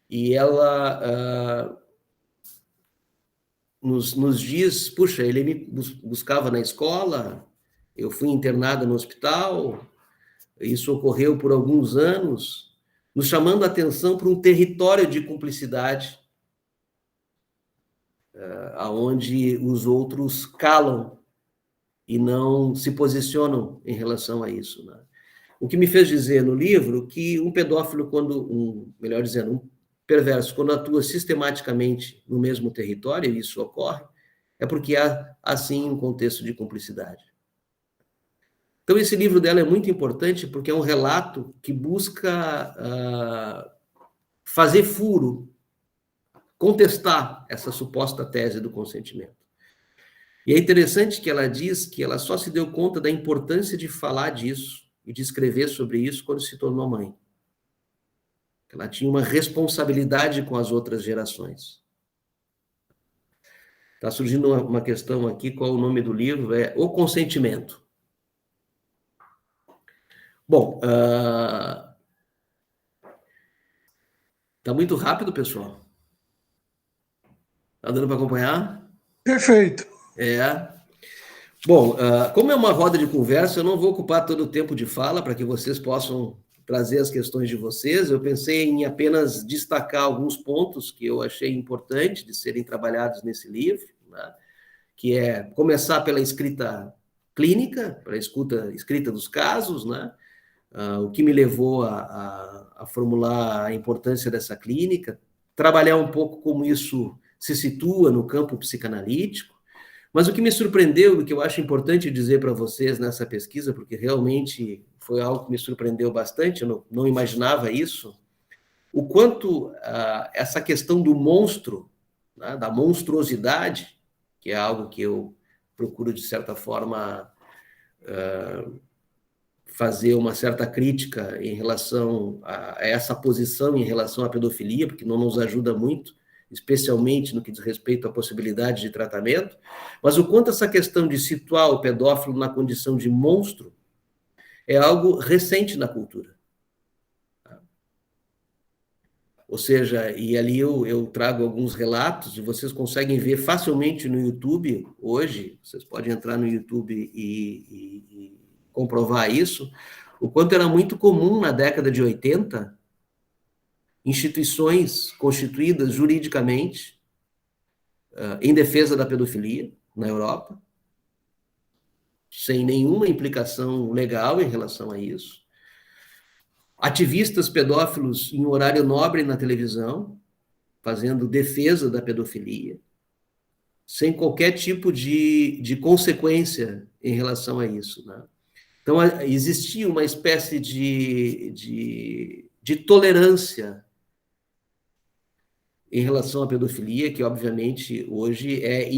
e ela... Nos dias, puxa, ele me buscava na escola, eu fui internada no hospital, isso ocorreu por alguns anos, nos chamando a atenção para um território de cumplicidade, aonde os outros calam e não se posicionam em relação a isso, né? O que me fez dizer no livro que um pedófilo, melhor dizendo, um perverso, quando atua sistematicamente no mesmo território, e isso ocorre, é porque há, assim, um contexto de cumplicidade. Então, esse livro dela é muito importante porque é um relato que busca fazer furo, contestar essa suposta tese do consentimento. E é interessante que ela diz que ela só se deu conta da importância de falar disso e de escrever sobre isso quando se tornou mãe. Ela tinha uma responsabilidade com as outras gerações. Está surgindo uma questão aqui, qual o nome do livro? É O Consentimento. Bom, está muito rápido, pessoal. Está dando para acompanhar? Perfeito. Bom, como é uma roda de conversa, eu não vou ocupar todo o tempo de fala para que vocês possam trazer as questões de vocês. Eu pensei em apenas destacar alguns pontos que eu achei importante de serem trabalhados nesse livro, né? Que é começar pela escrita clínica, pela escrita dos casos, né? O que me levou a formular a importância dessa clínica, trabalhar um pouco como isso se situa no campo psicanalítico. Mas o que me surpreendeu, o que eu acho importante dizer para vocês nessa pesquisa, porque realmente foi algo que me surpreendeu bastante, eu não imaginava isso, o quanto essa questão do monstro, né, da monstruosidade, que é algo que eu procuro, de certa forma, fazer uma certa crítica em relação a essa posição em relação à pedofilia, porque não nos ajuda muito, especialmente no que diz respeito à possibilidade de tratamento, mas o quanto essa questão de situar o pedófilo na condição de monstro é algo recente na cultura. Ou seja, e ali eu trago alguns relatos, e vocês conseguem ver facilmente no YouTube hoje, vocês podem entrar no YouTube e comprovar isso, o quanto era muito comum na década de 80, instituições constituídas juridicamente em defesa da pedofilia na Europa, sem nenhuma implicação legal em relação a isso. Ativistas pedófilos em horário nobre na televisão, fazendo defesa da pedofilia, sem qualquer tipo de consequência em relação a isso, né? Então, existia uma espécie de tolerância em relação à pedofilia, que obviamente hoje é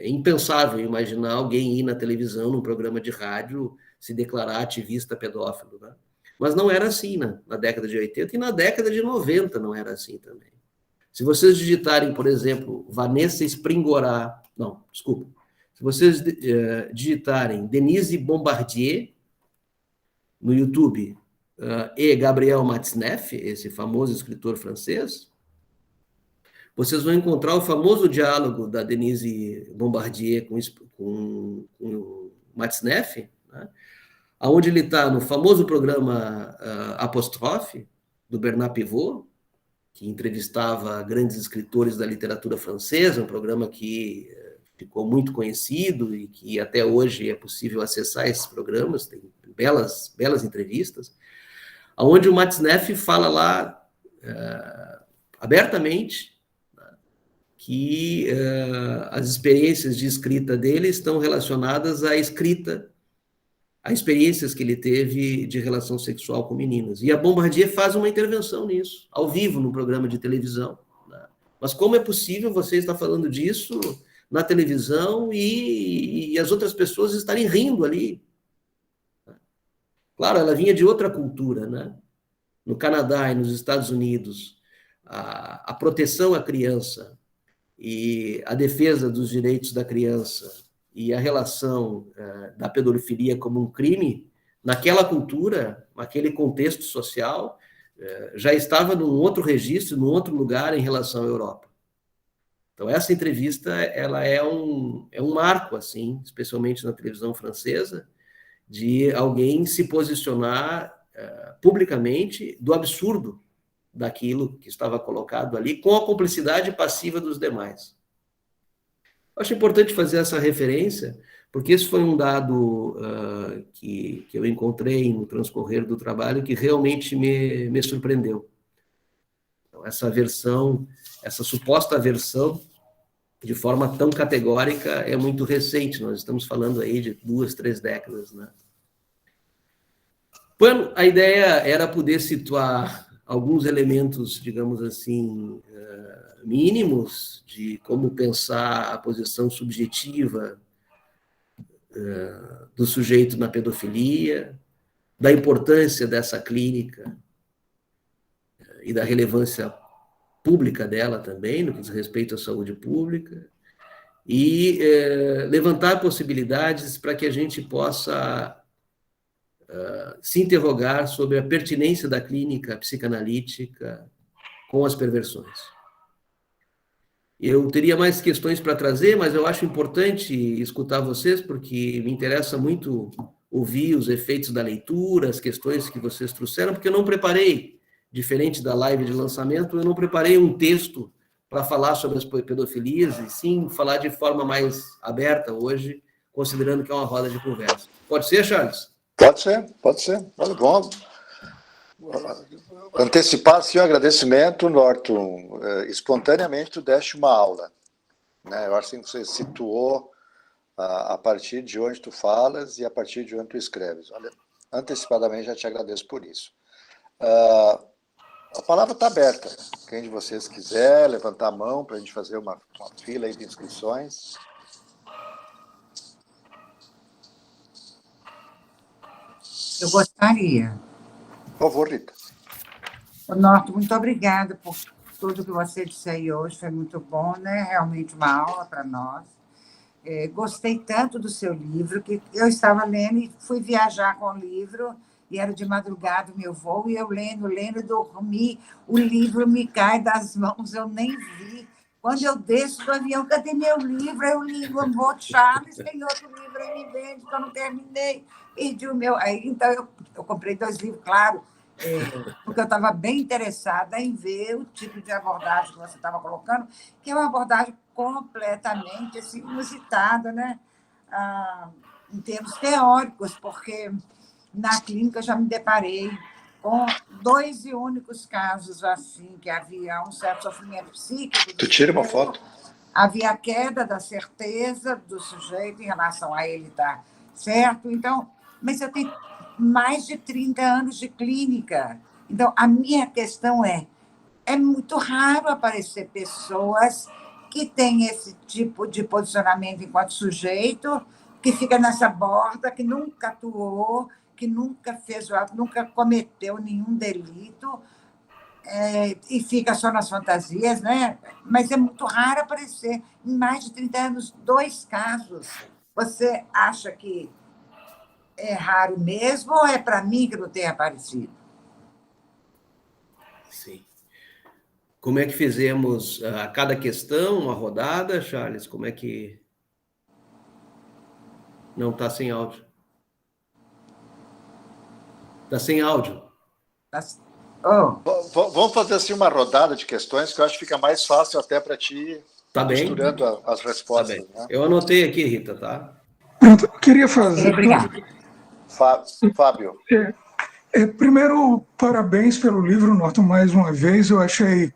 impensável imaginar alguém ir na televisão, num programa de rádio, se declarar ativista pedófilo, né? Mas não era assim na década de 80 e na década de 90 não era assim também. Se vocês digitarem, por exemplo, Vanessa Springorá, não, desculpa, se vocês digitarem Denise Bombardier no YouTube e Gabriel Matzneff, esse famoso escritor francês, vocês vão encontrar o famoso diálogo da Denise Bombardier com o Matzneff, né? Onde ele está no famoso programa Apostrophe, do Bernard Pivot, que entrevistava grandes escritores da literatura francesa, um programa que ficou muito conhecido e que até hoje é possível acessar esses programas, tem belas entrevistas, onde o Matzneff fala lá abertamente que as experiências de escrita dele estão relacionadas à escrita, a experiências que ele teve de relação sexual com meninas. E a Bombardier faz uma intervenção nisso, ao vivo, no programa de televisão, né? Mas como é possível você estar falando disso na televisão e as outras pessoas estarem rindo ali? Claro, ela vinha de outra cultura, né? No Canadá e nos Estados Unidos, a proteção à criança e a defesa dos direitos da criança e a relação da pedofilia como um crime, naquela cultura, naquele contexto social, já estava num outro registro, num outro lugar em relação à Europa. Então, essa entrevista ela é um marco, assim, especialmente na televisão francesa, de alguém se posicionar publicamente do absurdo daquilo que estava colocado ali, com a cumplicidade passiva dos demais. Acho importante fazer essa referência, porque esse foi um dado que eu encontrei no transcorrer do trabalho que realmente me surpreendeu. Então, essa suposta aversão, de forma tão categórica, é muito recente. Nós estamos falando aí de 2, 3 décadas, né? Bueno, a ideia era poder situar alguns elementos, digamos assim, mínimos de como pensar a posição subjetiva do sujeito na pedofilia, da importância dessa clínica e da relevância pública dela também, no que diz respeito à saúde pública, e levantar possibilidades para que a gente possa se interrogar sobre a pertinência da clínica psicanalítica com as perversões. Eu teria mais questões para trazer, mas eu acho importante escutar vocês, porque me interessa muito ouvir os efeitos da leitura, as questões que vocês trouxeram, porque eu não preparei, diferente da live de lançamento, eu não preparei um texto para falar sobre as pedofilias, e sim falar de forma mais aberta hoje, considerando que é uma roda de conversa. Pode ser, Charles? Pode ser, pode ser. Olha, bom. Antecipar assim, o agradecimento, Norton. Espontaneamente, tu deste uma aula, né? Eu acho que você situou a partir de onde tu falas e a partir de onde tu escreves. Olha, antecipadamente já te agradeço por isso. A palavra está aberta. Quem de vocês quiser levantar a mão para a gente fazer uma fila aí de inscrições. Eu gostaria. Por favor, Rita. Norton, muito obrigada por tudo que você disse aí hoje, foi muito bom, né? Realmente uma aula para nós. Gostei tanto do seu livro, que eu estava lendo e fui viajar com o livro, e era de madrugada o meu voo, e eu lendo, dormi, o livro me cai das mãos, eu nem vi. Quando eu desço do avião, cadê meu livro? Eu ligo, eu vou, Charles, tem outro livro aí, me vende, que eu não terminei, perdi o meu. Aí, então, eu comprei 2 livros, claro, porque eu estava bem interessada em ver o tipo de abordagem que você estava colocando, que é uma abordagem completamente assim, inusitada, né? Em termos teóricos, porque na clínica eu já me deparei com 2 e únicos casos assim, que havia um certo sofrimento psíquico. Tu tira uma foto. Havia a queda da certeza do sujeito em relação a ele estar certo. Então, mas eu tenho mais de 30 anos de clínica. Então, a minha questão é muito raro aparecer pessoas que têm esse tipo de posicionamento enquanto sujeito, que fica nessa borda, que nunca atuou, que nunca fez, nunca cometeu nenhum delito, e fica só nas fantasias, né? Mas é muito raro aparecer, em mais de 30 anos, 2 casos. Você acha que é raro mesmo ou é para mim que não tem aparecido? Sim. Como é que fizemos a cada questão, uma rodada, Charles? Como é que... Não, está sem áudio. Está sem áudio. Vamos fazer assim uma rodada de questões, que eu acho que fica mais fácil até para ti, tá misturando as respostas. Tá bem. Né? Eu anotei aqui, Rita, tá? Pronto, eu queria fazer... Obrigada. Fábio. Primeiro, parabéns pelo livro, Norton, mais uma vez. Eu achei...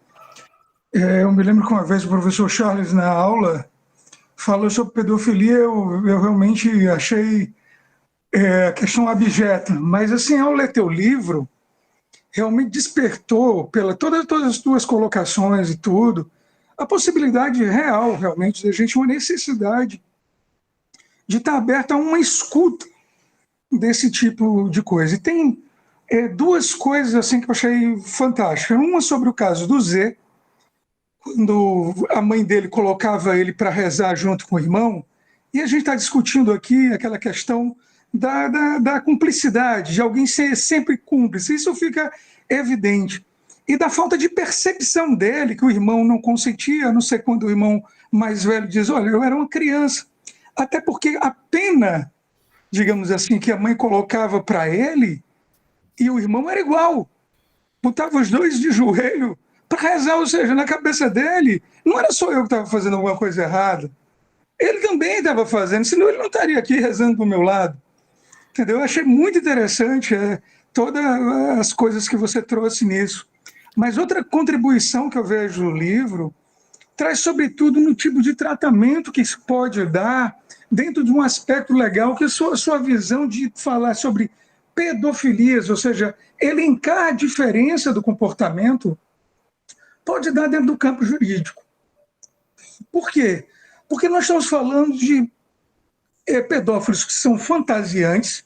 eu me lembro que uma vez o professor Charles, na aula, falou sobre pedofilia, eu realmente achei a questão abjeta. Mas, assim, ao ler teu livro, realmente despertou, todas as tuas colocações e tudo, a possibilidade real, realmente, da gente, uma necessidade de estar aberta a uma escuta desse tipo de coisa. E tem 2 coisas assim que eu achei fantásticas. Uma sobre o caso do Zé, quando a mãe dele colocava ele para rezar junto com o irmão, e a gente está discutindo aqui aquela questão da cumplicidade, de alguém ser sempre cúmplice. Isso fica evidente. E da falta de percepção dele, que o irmão não consentia, a não ser quando o irmão mais velho diz, olha, eu era uma criança. Até porque a pena, digamos assim, que a mãe colocava para ele, e o irmão era igual. Botava os 2 de joelho para rezar, ou seja, na cabeça dele, não era só eu que estava fazendo alguma coisa errada. ele também estava fazendo, senão ele não estaria aqui rezando do meu lado. Entendeu? Eu achei muito interessante todas as coisas que você trouxe nisso. Mas outra contribuição que eu vejo no livro traz, sobretudo, no tipo de tratamento que se pode dar dentro de um aspecto legal, que é a sua visão de falar sobre pedofilias, ou seja, elencar a diferença do comportamento, pode dar dentro do campo jurídico. Por quê? Porque nós estamos falando de pedófilos que são fantasiantes,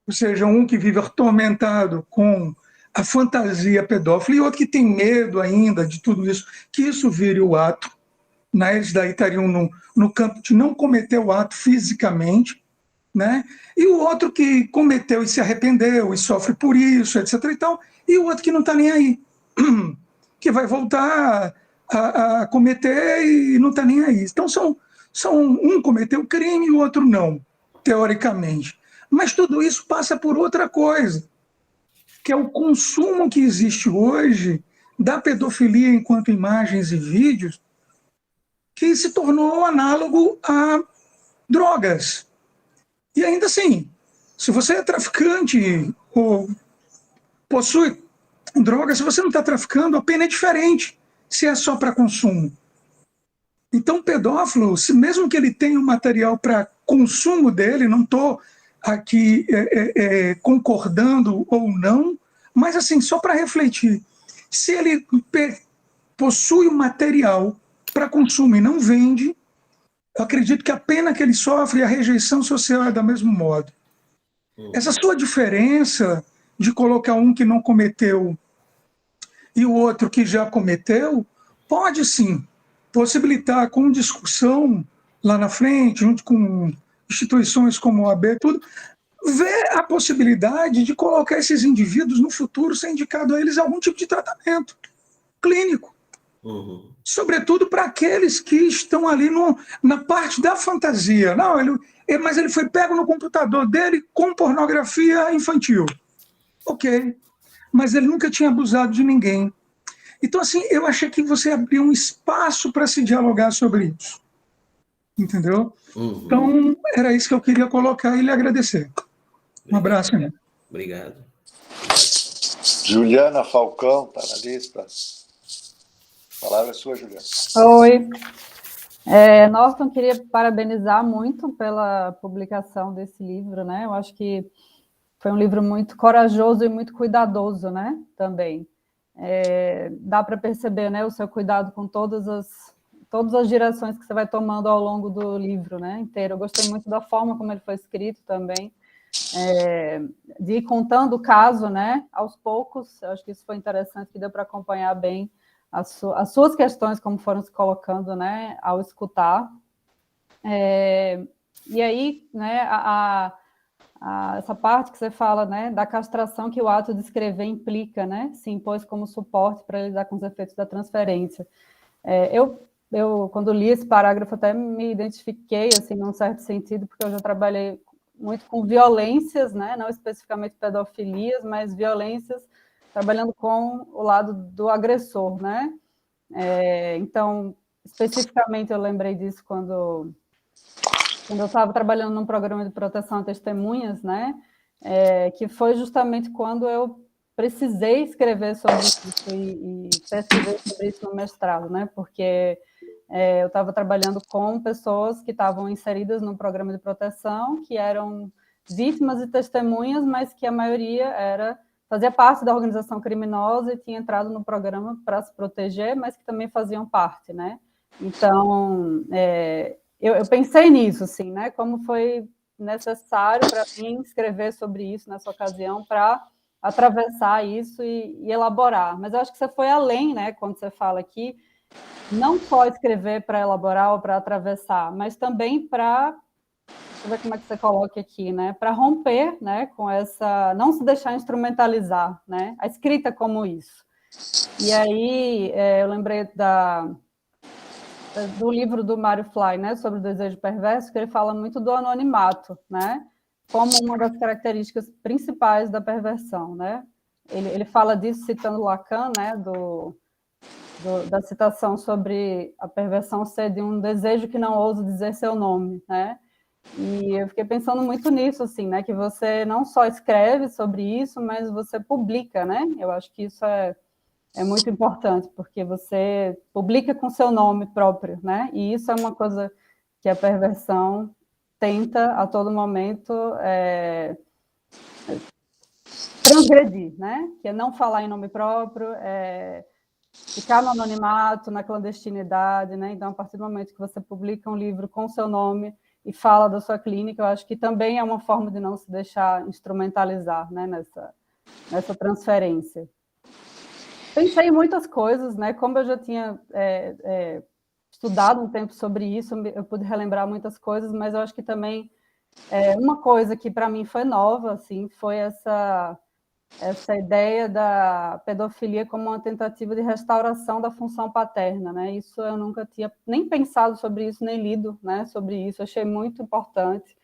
ou seja, um que vive atormentado com a fantasia pedófila e outro que tem medo ainda de tudo isso, que isso vire o ato. Né? Eles daí estariam no campo de não cometer o ato fisicamente, né? E o outro que cometeu e se arrependeu e sofre por isso, etc. e tal, e o outro que não está nem aí, que vai voltar a cometer e não está nem aí. Então, um cometeu o crime e o outro não, teoricamente. Mas tudo isso passa por outra coisa, que é o consumo que existe hoje da pedofilia enquanto imagens e vídeos, que se tornou análogo a drogas. E ainda assim, se você é traficante ou possui drogas, se você não está traficando, a pena é diferente, se é só para consumo. Então, o pedófilo, mesmo que ele tenha um material para consumo dele, não estou aqui concordando ou não, mas assim, só para refletir, se ele possui um material para consumo e não vende, eu acredito que a pena que ele sofre e a rejeição social é do mesmo modo. Essa sua diferença de colocar um que não cometeu e o outro que já cometeu, pode sim possibilitar com discussão lá na frente, junto com instituições como a AB, tudo, ver a possibilidade de colocar esses indivíduos no futuro, ser indicado a eles algum tipo de tratamento clínico. Sobretudo para aqueles que estão ali na parte da fantasia. Não, mas ele foi pego no computador dele com pornografia infantil. Ok, mas ele nunca tinha abusado de ninguém. Então, assim, eu achei que você abriu um espaço para se dialogar sobre isso. Entendeu? Então, era isso que eu queria colocar e lhe agradecer. Um abraço, né? Obrigado. Juliana Falcão está na lista. A palavra é sua, Juliana. Oi. Norton, queria parabenizar muito pela publicação desse livro, né? Eu acho que foi um livro muito corajoso e muito cuidadoso, né? Também. Dá para perceber, né, o seu cuidado com todas as direções que você vai tomando ao longo do livro, né, inteiro. Eu gostei muito da forma como ele foi escrito também, de ir contando o caso, né, aos poucos. Eu acho que isso foi interessante, que deu para acompanhar bem as suas questões, como foram se colocando, né, ao escutar. E aí, né, essa parte que você fala, né, da castração que o ato de escrever implica, né, se impôs como suporte para lidar com os efeitos da transferência. Eu, quando li esse parágrafo, até me identifiquei, assim, num certo sentido, porque eu já trabalhei muito com violências, né, não especificamente pedofilias, mas violências, trabalhando com o lado do agressor, né. Então, especificamente, eu lembrei disso quando eu estava trabalhando num programa de proteção a testemunhas, né, que foi justamente quando eu precisei escrever sobre isso e pesquisei sobre isso no mestrado, né, porque eu estava trabalhando com pessoas que estavam inseridas num programa de proteção, que eram vítimas e testemunhas, mas que a maioria fazia parte da organização criminosa e tinha entrado no programa para se proteger, mas que também faziam parte, né. Então, eu pensei nisso, assim, né, como foi necessário para mim escrever sobre isso nessa ocasião, para atravessar isso e elaborar. Mas eu acho que você foi além, né, quando você fala aqui, não só escrever para elaborar ou para atravessar, mas também para, deixa eu ver como é que você coloca aqui, né, para romper, né, com essa, não se deixar instrumentalizar, né, a escrita como isso. E aí, eu lembrei do livro do Mário Fly, né, sobre o desejo perverso, que ele fala muito do anonimato, né, como uma das características principais da perversão, né. Ele fala disso citando Lacan, né, da citação sobre a perversão ser de um desejo que não ousa dizer seu nome, né? E eu fiquei pensando muito nisso, assim, né? Que você não só escreve sobre isso, mas você publica, né? Eu acho que isso é muito importante, porque você publica com seu nome próprio, né? E isso é uma coisa que a perversão tenta, a todo momento, transgredir, né? Que é não falar em nome próprio, ficar no anonimato, na clandestinidade, né? Então, a partir do momento que você publica um livro com seu nome e fala da sua clínica, eu acho que também é uma forma de não se deixar instrumentalizar, né? Nessa transferência. Pensei em muitas coisas, né? Como eu já tinha estudado um tempo sobre isso, eu pude relembrar muitas coisas, mas eu acho que também uma coisa que para mim foi nova, assim, foi essa ideia da pedofilia como uma tentativa de restauração da função paterna, né? Isso eu nunca tinha nem pensado sobre isso, nem lido, né, sobre isso. Achei muito importante.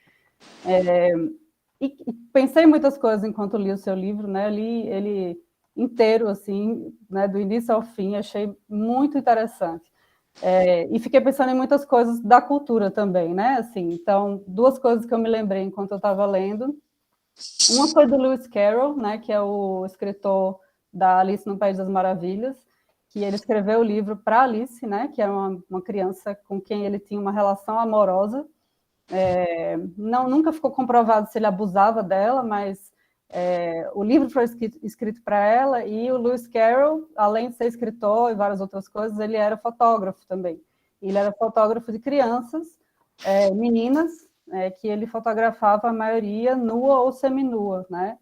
E pensei em muitas coisas enquanto li o seu livro, né? Li ele inteiro, assim, né, do início ao fim, achei muito interessante. E fiquei pensando em muitas coisas da cultura também, né? Assim, então, duas coisas que eu me lembrei enquanto eu estava lendo. Uma foi do Lewis Carroll, né, que é o escritor da Alice no País das Maravilhas, que ele escreveu o livro para Alice, né, que é uma criança com quem ele tinha uma relação amorosa. Nunca ficou comprovado se ele abusava dela, mas o livro foi escrito para ela, e o Lewis Carroll, além de ser escritor e várias outras coisas, ele era fotógrafo também. Ele era fotógrafo de crianças, meninas, que ele fotografava a maioria nua ou seminua, né?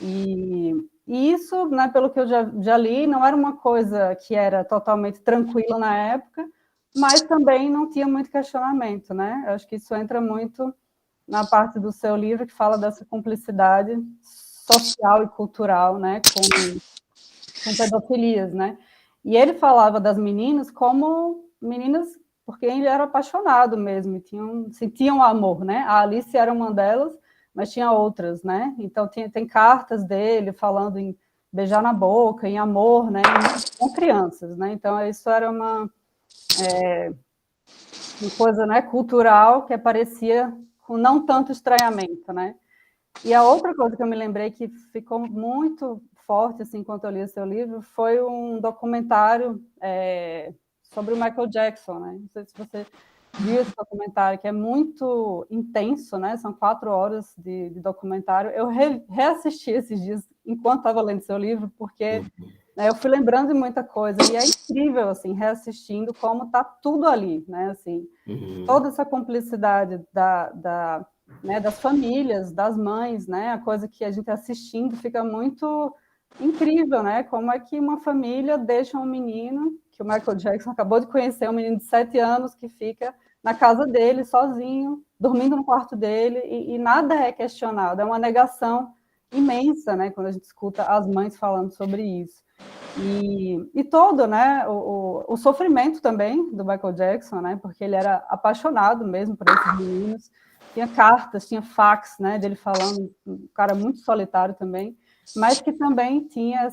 E isso, né, pelo que eu já li, não era uma coisa que era totalmente tranquila na época, mas também não tinha muito questionamento, né? Eu acho que isso entra muito na parte do seu livro que fala dessa cumplicidade social e cultural, né, com pedofilias, né? E ele falava das meninas como meninas porque ele era apaixonado mesmo, sentiam amor, né? A Alice era uma delas, mas tinha outras, né? Então tem cartas dele falando em beijar na boca, em amor, né? Com crianças, né? Então isso era uma coisa, né, cultural que aparecia com não tanto estranhamento, né? E a outra coisa que eu me lembrei que ficou muito forte, assim, enquanto eu li o seu livro, foi um documentário sobre o Michael Jackson, né? Não sei se você viu esse documentário, que é muito intenso, né? São 4 horas de documentário. Eu reassisti esses dias enquanto estava lendo seu livro, porque eu fui lembrando de muita coisa, e é incrível, assim, reassistindo como está tudo ali, né? Assim, toda essa cumplicidade das famílias, das mães, né? A coisa que a gente assistindo fica muito incrível, né? Como é que uma família deixa um menino, que o Michael Jackson acabou de conhecer, um menino de 7 anos que fica na casa dele, sozinho, dormindo no quarto dele, e nada é questionado. É uma negação imensa, né? Quando a gente escuta as mães falando sobre isso. E todo, né, o sofrimento também do Michael Jackson, né? Porque ele era apaixonado mesmo por esses meninos. Tinha cartas, tinha fax, né, dele falando, um cara muito solitário também, mas que também tinha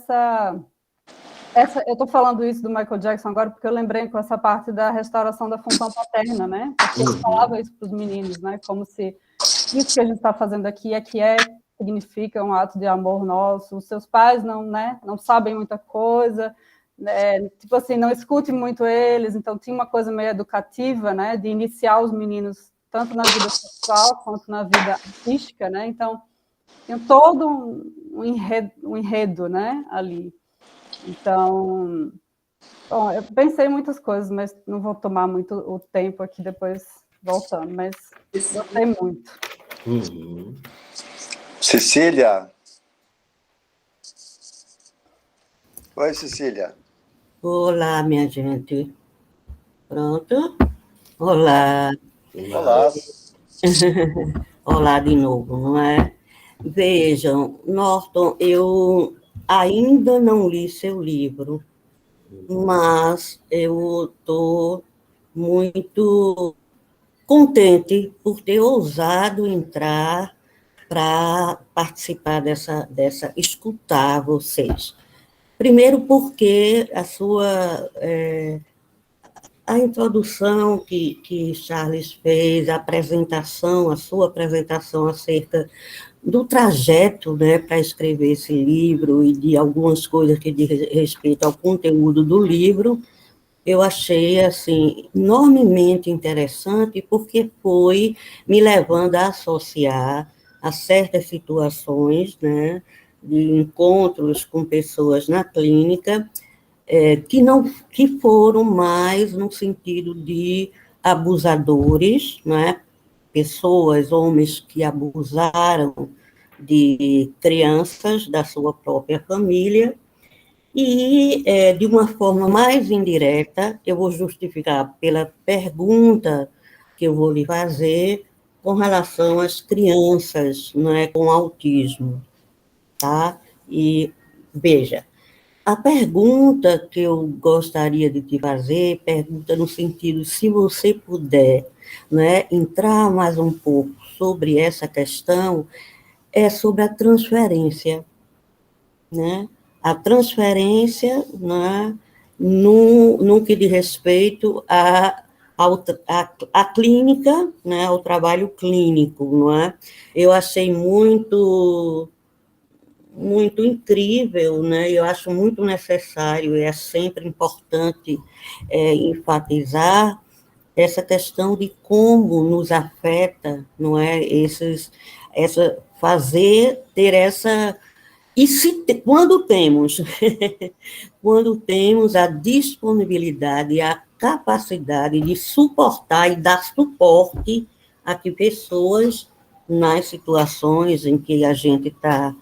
eu estou falando isso do Michael Jackson agora porque eu lembrei com essa parte da restauração da função paterna, né, porque ele falava isso para os meninos, né, como se isso que a gente está fazendo aqui significa um ato de amor nosso, os seus pais não sabem muita coisa, tipo assim, não escute muito eles, então tinha uma coisa meio educativa, né, de iniciar os meninos tanto na vida sexual quanto na vida artística, né? Então, tem todo um enredo, né, ali. Então, bom, eu pensei em muitas coisas, mas não vou tomar muito o tempo aqui depois voltando, mas gostei muito. Cecília? Oi, Cecília. Olá, minha gente. Pronto? Olá. Olá. Olá de novo, não é? Vejam, Norton, eu ainda não li seu livro, mas eu estou muito contente por ter ousado entrar para participar escutar vocês. Primeiro porque a introdução que Charles fez, a sua apresentação acerca do trajeto, né, para escrever esse livro e de algumas coisas que diz respeito ao conteúdo do livro, eu achei, assim, enormemente interessante, porque foi me levando a associar a certas situações, né, de encontros com pessoas na clínica, que foram mais no sentido de abusadores, né, pessoas, homens que abusaram de crianças da sua própria família, e, de uma forma mais indireta, eu vou justificar pela pergunta que eu vou lhe fazer com relação às crianças, né, com autismo, tá? E, veja, a pergunta que eu gostaria de te fazer, pergunta no sentido, se você puder, né, entrar mais um pouco sobre essa questão, é sobre a transferência, né? A transferência, né, no que diz respeito à clínica, né, ao trabalho clínico, não é? Eu achei muito incrível, né? Eu acho muito necessário, é sempre importante enfatizar essa questão de como nos afeta, não é? Ter essa... E quando temos, quando temos a disponibilidade e a capacidade de suportar e dar suporte a que pessoas, nas situações em que a gente está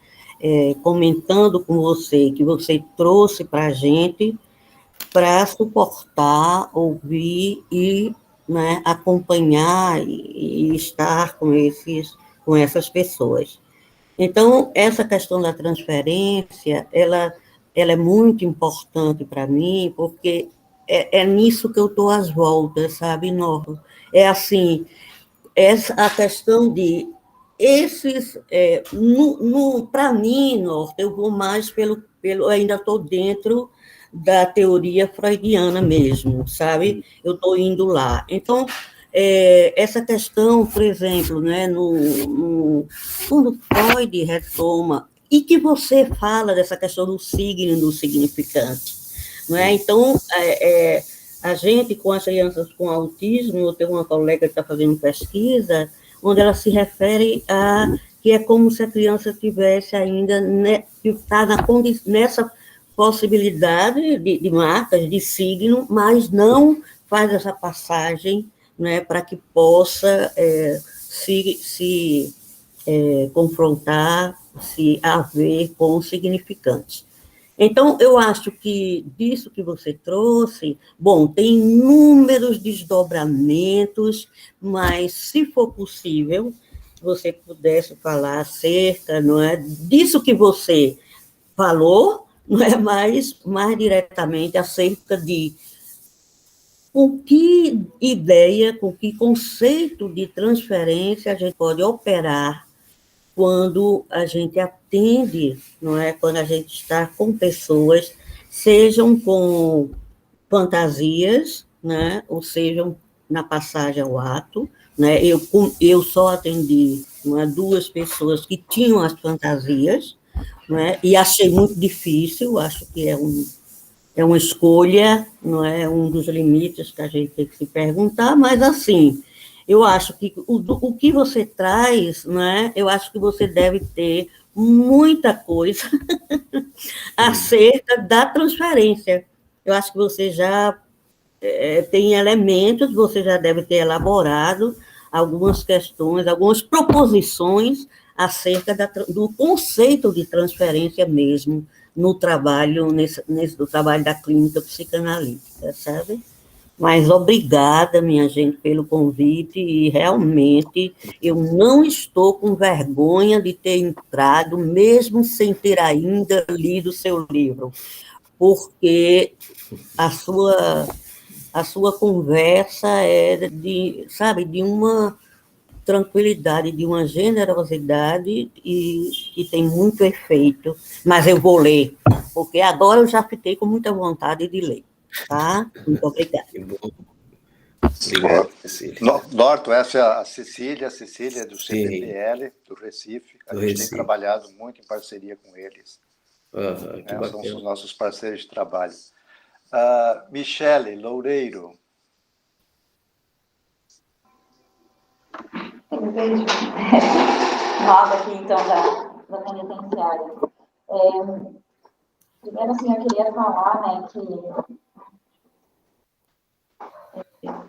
comentando com você, que você trouxe para a gente, para suportar, ouvir e, né, acompanhar e estar com essas pessoas. Então, essa questão da transferência, ela é muito importante para mim, porque é nisso que eu estou às voltas, sabe, Norma? É assim, a questão de esses... para mim, Norma, eu vou mais eu ainda estou dentro da teoria freudiana mesmo, sabe? Eu estou indo lá. Então, essa questão, por exemplo, né, quando Freud retoma, e que você fala dessa questão do signo e do significante, não é? Então, a gente, com as crianças com autismo, eu tenho uma colega que está fazendo pesquisa, onde ela se refere a que é como se a criança tivesse ainda, né, está nessa possibilidade de marcas, de signo, mas não faz essa passagem, né, para que possa se confrontar, se haver com significantes. Então, eu acho que disso que você trouxe, bom, tem inúmeros desdobramentos, mas, se for possível, você pudesse falar acerca, não é, disso que você falou, não é, mais diretamente acerca de com que ideia, com que conceito de transferência a gente pode operar quando a gente atende, não é? Quando a gente está com pessoas, sejam com fantasias, né? Ou sejam na passagem ao ato, né? Eu só atendi, não é, 2 pessoas que tinham as fantasias, não é? E achei muito difícil, acho que é uma escolha, não é um dos limites que a gente tem que se perguntar, mas, assim, eu acho que o que você traz, né, eu acho que você deve ter muita coisa acerca da transferência. Eu acho que você já tem elementos, você já deve ter elaborado algumas questões, algumas proposições acerca do conceito de transferência mesmo no trabalho, no trabalho da clínica psicanalítica, sabe? Mas obrigada, minha gente, pelo convite, e realmente eu não estou com vergonha de ter entrado, mesmo sem ter ainda lido o seu livro, porque a sua conversa é sabe, de uma tranquilidade, de uma generosidade e que tem muito efeito. Mas eu vou ler, porque agora eu já fiquei com muita vontade de ler, tá? Muito obrigada. Que bom. Obrigado, Cecília. Norton, essa é a Cecília é do Sim. CPPL, do Recife. A Do gente Recife. tem trabalhado muito em parceria com eles. Que São bacana. os nossos parceiros de trabalho. Michele Loureiro. Eu vejo nós aqui, então, da penitenciária. Primeiro, assim, eu queria falar, né, que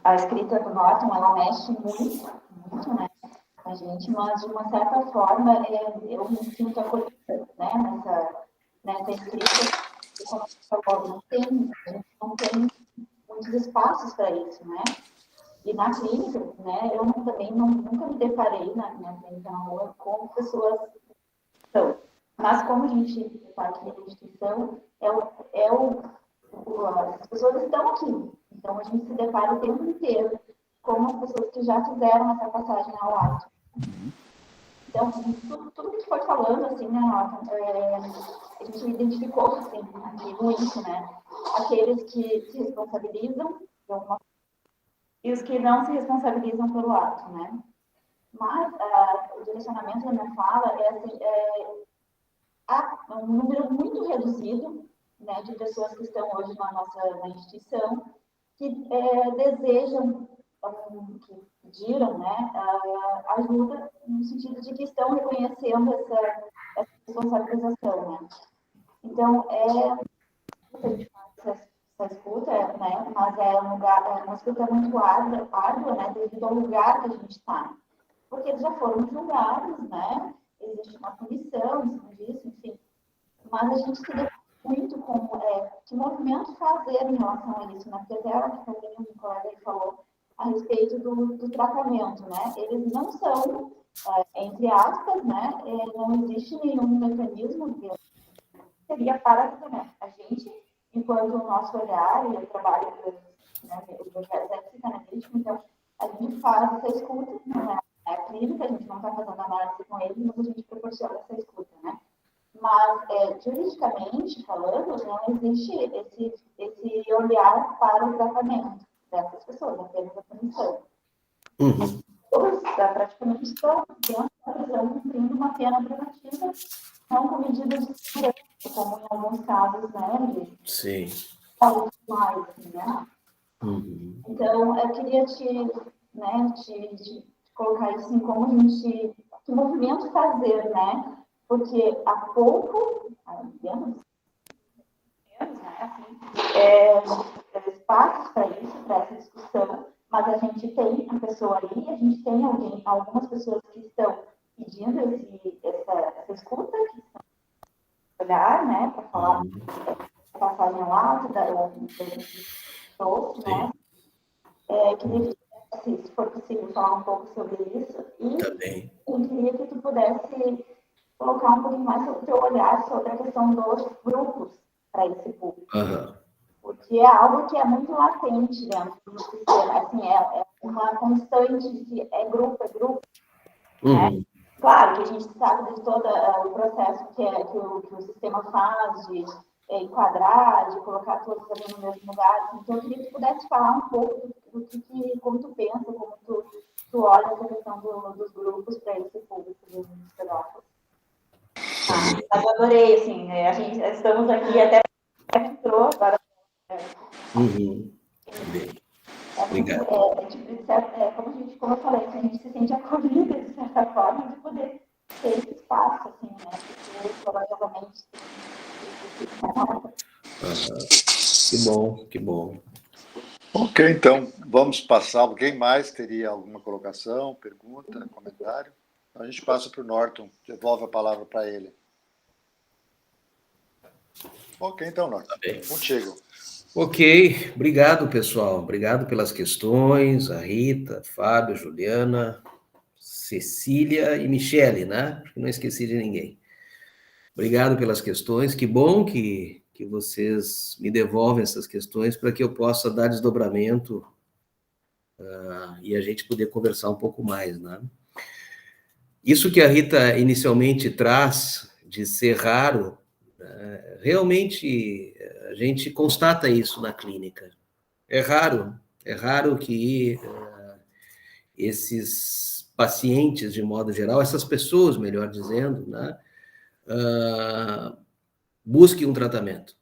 a escrita do Norton, ela mexe muito, muito, né, com a gente, mas, de uma certa forma, eu me sinto acolhida, né, nessa escrita, e como você falou, a gente não tem muitos espaços para isso, né. E na clínica, né, eu também nunca me deparei na clínica com pessoas que estão. Mas como a gente está aqui na instituição, as pessoas estão aqui. Então, a gente se depara o tempo inteiro com as pessoas que já fizeram essa passagem ao ato. Então, tudo que tu foi falando, assim, né, a gente identificou, assim, aqui muito, né, aqueles que se responsabilizam de alguma e os que não se responsabilizam pelo ato, né? Mas o direcionamento da minha fala há um número muito reduzido, né, de pessoas que estão hoje na instituição que desejam, que pediram, né, ajuda no sentido de que estão reconhecendo essa responsabilização, né? Então, a gente faz essa escuta, né, mas é uma escuta muito árdua, né, devido ao lugar que a gente está. Porque eles já foram julgados, né, existe uma punição em cima disso, enfim. Mas a gente se depara muito com que movimento fazer em relação a isso, né, porque até um colega aí falou a respeito do tratamento, né, eles não são, entre aspas, né, não existe nenhum mecanismo que seria para tratamento. A gente, enquanto o nosso olhar, e eu trabalho, né, o projeto é psicanalítico, então a gente faz essa escuta, né, clínica, a gente não está fazendo análise com eles, mas a gente proporciona essa escuta, né? Mas, juridicamente falando, não existe esse olhar para o tratamento dessas pessoas, apenas a punição. Todos praticamente estão dentro da prisão cumprindo uma pena privativa, não com medidas de segurança, como em alguns casos, né, Sim. Mais, né? Então, eu queria te colocar isso assim, como a gente, que movimento fazer, né? Porque há pouco, menos, né, assim, espaços para isso, para essa discussão, mas a gente tem a pessoa ali, a gente tem algumas pessoas que estão pedindo essa escuta, que estão olhar, né, para falar da passagem ao ato, né? Queria que, se for possível, falar um pouco sobre isso. E também eu queria que tu pudesse colocar um pouquinho mais sobre o teu olhar sobre a questão dos grupos para esse público. Porque é algo que é muito latente dentro do sistema. Assim, é uma constante que é grupo. Né? Claro que a gente sabe de todo o processo que o sistema faz de enquadrar, de colocar todos ali no mesmo lugar. Então, eu queria que tu pudesse falar um pouco como tu pensa, como tu olha essa questão dos grupos para esse público dos pedófilos. Eu adorei, assim, a gente estamos aqui até entrou agora. Obrigado. Como eu falei, a gente se sente acolhida, de certa forma, de poder ter esse espaço, assim, né? Porque, provavelmente, Que bom. Ok, então, vamos passar. Alguém mais teria alguma colocação, pergunta, comentário? Então, a gente passa para o Norton, devolve a palavra para ele. Ok, então, Norton, contigo. Ok, obrigado, pessoal. Obrigado pelas questões, a Rita, Fábio, Juliana, Cecília e Michele, né? Não esqueci de ninguém. Obrigado pelas questões. Que bom que vocês me devolvem essas questões para que eu possa dar desdobramento e a gente poder conversar um pouco mais, né? Isso que a Rita inicialmente traz de ser raro, realmente a gente constata isso na clínica. É raro que esses pacientes, de modo geral, essas pessoas, melhor dizendo, né, busquem um tratamento.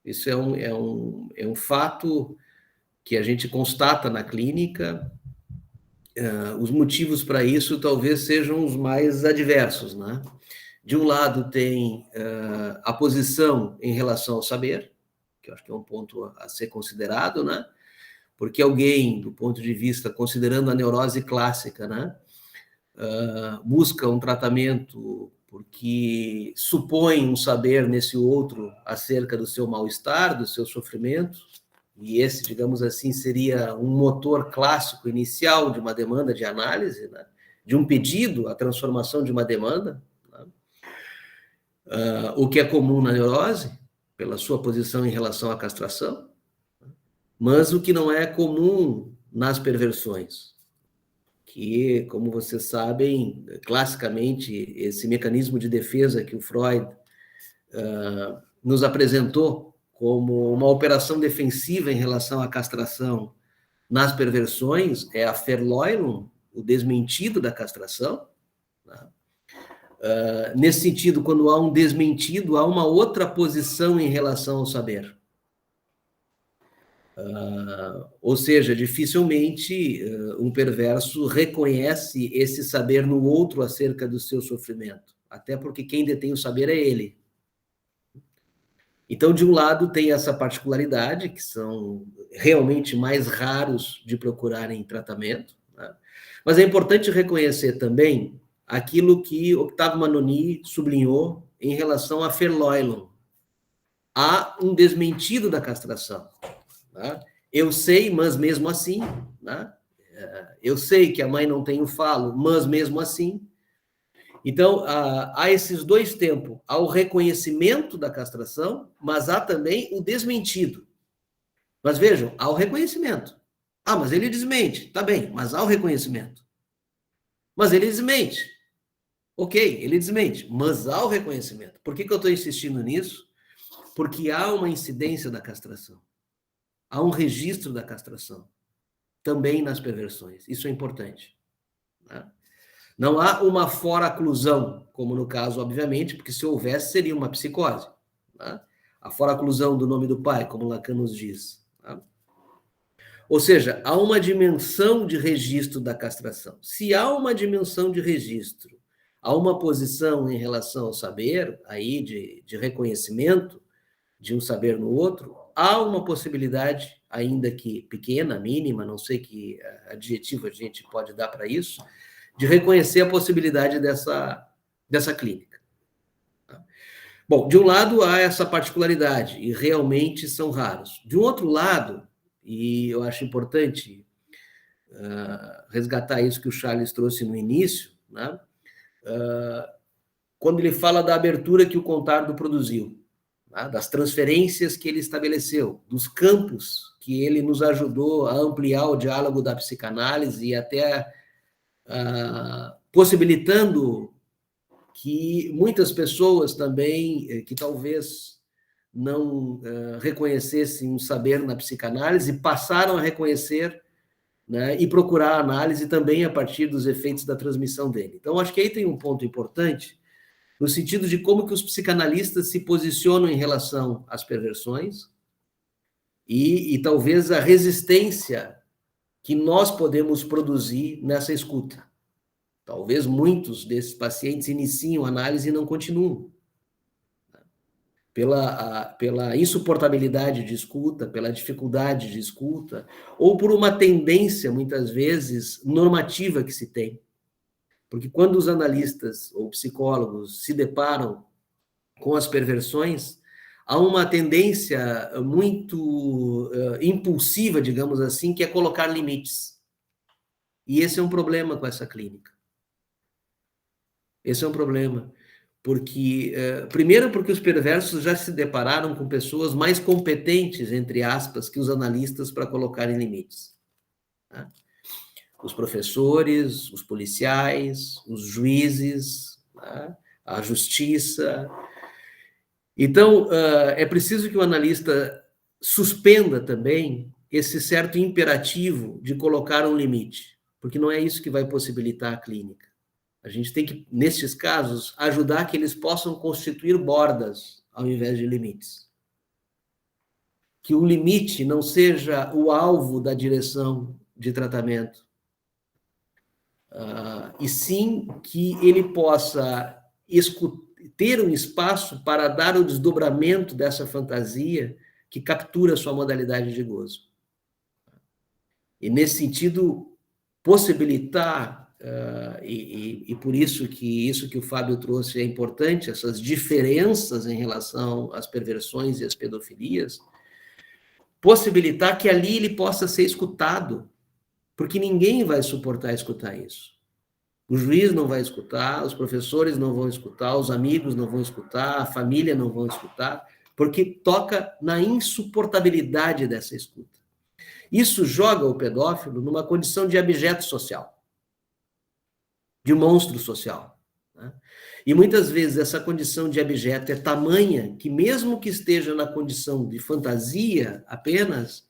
Isso é um fato que a gente constata na clínica. Os motivos para isso talvez sejam os mais adversos, né? De um lado tem a posição em relação ao saber, que eu acho que é um ponto a ser considerado, né? Porque alguém, do ponto de vista, considerando a neurose clássica, né, busca um tratamento porque supõe um saber nesse outro acerca do seu mal-estar, do seu sofrimento, e esse, digamos assim, seria um motor clássico inicial de uma demanda de análise, né, de um pedido, a transformação de uma demanda, né, o que é comum na neurose, pela sua posição em relação à castração, mas o que não é comum nas perversões, que, como vocês sabem, classicamente, esse mecanismo de defesa que o Freud nos apresentou como uma operação defensiva em relação à castração nas perversões é a Verleumdung, o desmentido da castração, né? Nesse sentido, quando há um desmentido, há uma outra posição em relação ao saber. Ou seja, dificilmente um perverso reconhece esse saber no outro acerca do seu sofrimento, até porque quem detém o saber é ele. Então, de um lado, tem essa particularidade, que são realmente mais raros de procurarem tratamento, né? Mas é importante reconhecer também aquilo que Octavio Manoni sublinhou em relação a Verleumdung. Há um desmentido da castração. Né? Eu sei, mas mesmo assim, né? Eu sei que a mãe não tem o falo, mas mesmo assim. Então, há esses dois tempos. Há o reconhecimento da castração, mas há também o desmentido. Mas vejam, há o reconhecimento. Mas ele desmente. Tá bem, mas há o reconhecimento. Mas ele desmente. Ok, ele desmente, mas há o reconhecimento. Por que eu estou insistindo nisso? Porque há uma incidência da castração. Há um registro da castração, também nas perversões. Isso é importante. Né? Não há uma foraclusão, como no caso, obviamente, porque se houvesse, seria uma psicose. Né? A foraclusão do nome do pai, como Lacan nos diz. Né? Ou seja, há uma dimensão de registro da castração. Se há uma dimensão de registro, há uma posição em relação ao saber, aí de reconhecimento de um saber no outro, há uma possibilidade, ainda que pequena, mínima, não sei que adjetivo a gente pode dar para isso, de reconhecer a possibilidade dessa clínica. Bom, de um lado há essa particularidade, e realmente são raros. De um outro lado, e eu acho importante resgatar isso que o Charles trouxe no início, né? Quando ele fala da abertura que o Contardo produziu, né? Das transferências que ele estabeleceu, dos campos que ele nos ajudou a ampliar o diálogo da psicanálise e até possibilitando que muitas pessoas também, que talvez não reconhecessem um saber na psicanálise, passaram a reconhecer, né, e procurar a análise também a partir dos efeitos da transmissão dele. Então, acho que aí tem um ponto importante, no sentido de como que os psicanalistas se posicionam em relação às perversões e talvez a resistência que nós podemos produzir nessa escuta. Talvez muitos desses pacientes iniciam a análise e não continuam. Pela insuportabilidade de escuta, pela dificuldade de escuta, ou por uma tendência, muitas vezes, normativa que se tem. Porque quando os analistas ou psicólogos se deparam com as perversões, há uma tendência muito impulsiva, digamos assim, que é colocar limites. E esse é um problema com essa clínica. Esse é um problema. Porque, primeiro, porque os perversos já se depararam com pessoas mais competentes, entre aspas, que os analistas para colocarem limites. Tá? os professores, os policiais, os juízes, né? A justiça. Então, é preciso que o analista suspenda também esse certo imperativo de colocar um limite, porque não é isso que vai possibilitar a clínica. A gente tem que, nestes casos, ajudar que eles possam constituir bordas ao invés de limites. Que o limite não seja o alvo da direção de tratamento, e sim que ele possa ter um espaço para dar o desdobramento dessa fantasia que captura sua modalidade de gozo. E, nesse sentido, possibilitar, e por isso que o Fábio trouxe é importante, essas diferenças em relação às perversões e às pedofilias, possibilitar que ali ele possa ser escutado, porque ninguém vai suportar escutar isso. O juiz não vai escutar, os professores não vão escutar, os amigos não vão escutar, a família não vão escutar, porque toca na insuportabilidade dessa escuta. Isso joga o pedófilo numa condição de abjeto social, de monstro social, né? E muitas vezes essa condição de abjeto é tamanha que, mesmo que esteja na condição de fantasia apenas,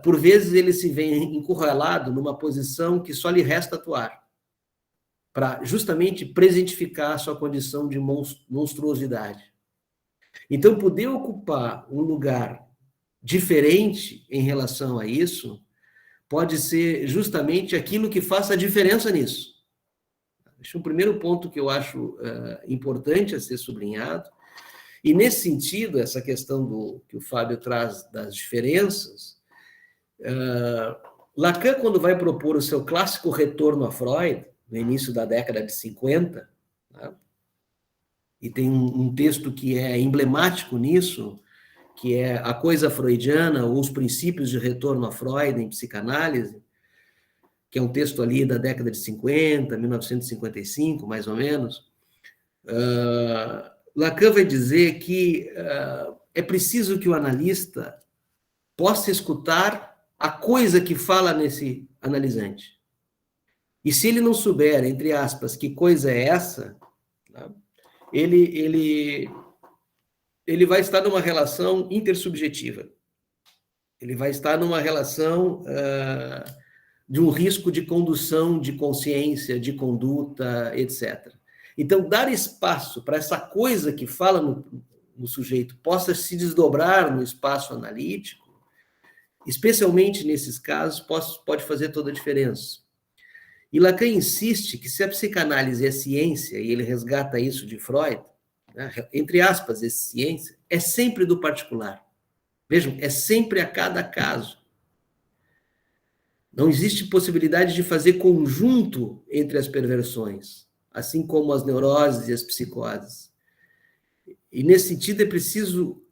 por vezes ele se vê encurralado numa posição que só lhe resta atuar, para justamente presentificar a sua condição de monstruosidade. Então, poder ocupar um lugar diferente em relação a isso pode ser justamente aquilo que faça a diferença nisso. Esse é um primeiro ponto que eu acho importante a ser sublinhado. E, nesse sentido, essa questão que o Fábio traz das diferenças, Lacan, quando vai propor o seu clássico retorno a Freud, no início da década de 50, né? E tem um texto que é emblemático nisso, que é A Coisa Freudiana, ou Os Princípios de Retorno a Freud em Psicanálise, que é um texto ali da década de 50, 1955, mais ou menos. Lacan vai dizer que é preciso que o analista possa escutar a coisa que fala nesse analisante. E se ele não souber, entre aspas, que coisa é essa, né, ele vai estar numa relação intersubjetiva. Ele vai estar numa relação de um risco de condução de consciência, de conduta, etc. Então, dar espaço para essa coisa que fala no sujeito possa se desdobrar no espaço analítico, especialmente nesses casos, pode fazer toda a diferença. E Lacan insiste que se a psicanálise é ciência, e ele resgata isso de Freud, né, entre aspas, essa ciência, é sempre do particular. Vejam, é sempre a cada caso. Não existe possibilidade de fazer conjunto entre as perversões, assim como as neuroses e as psicoses. E, nesse sentido, é preciso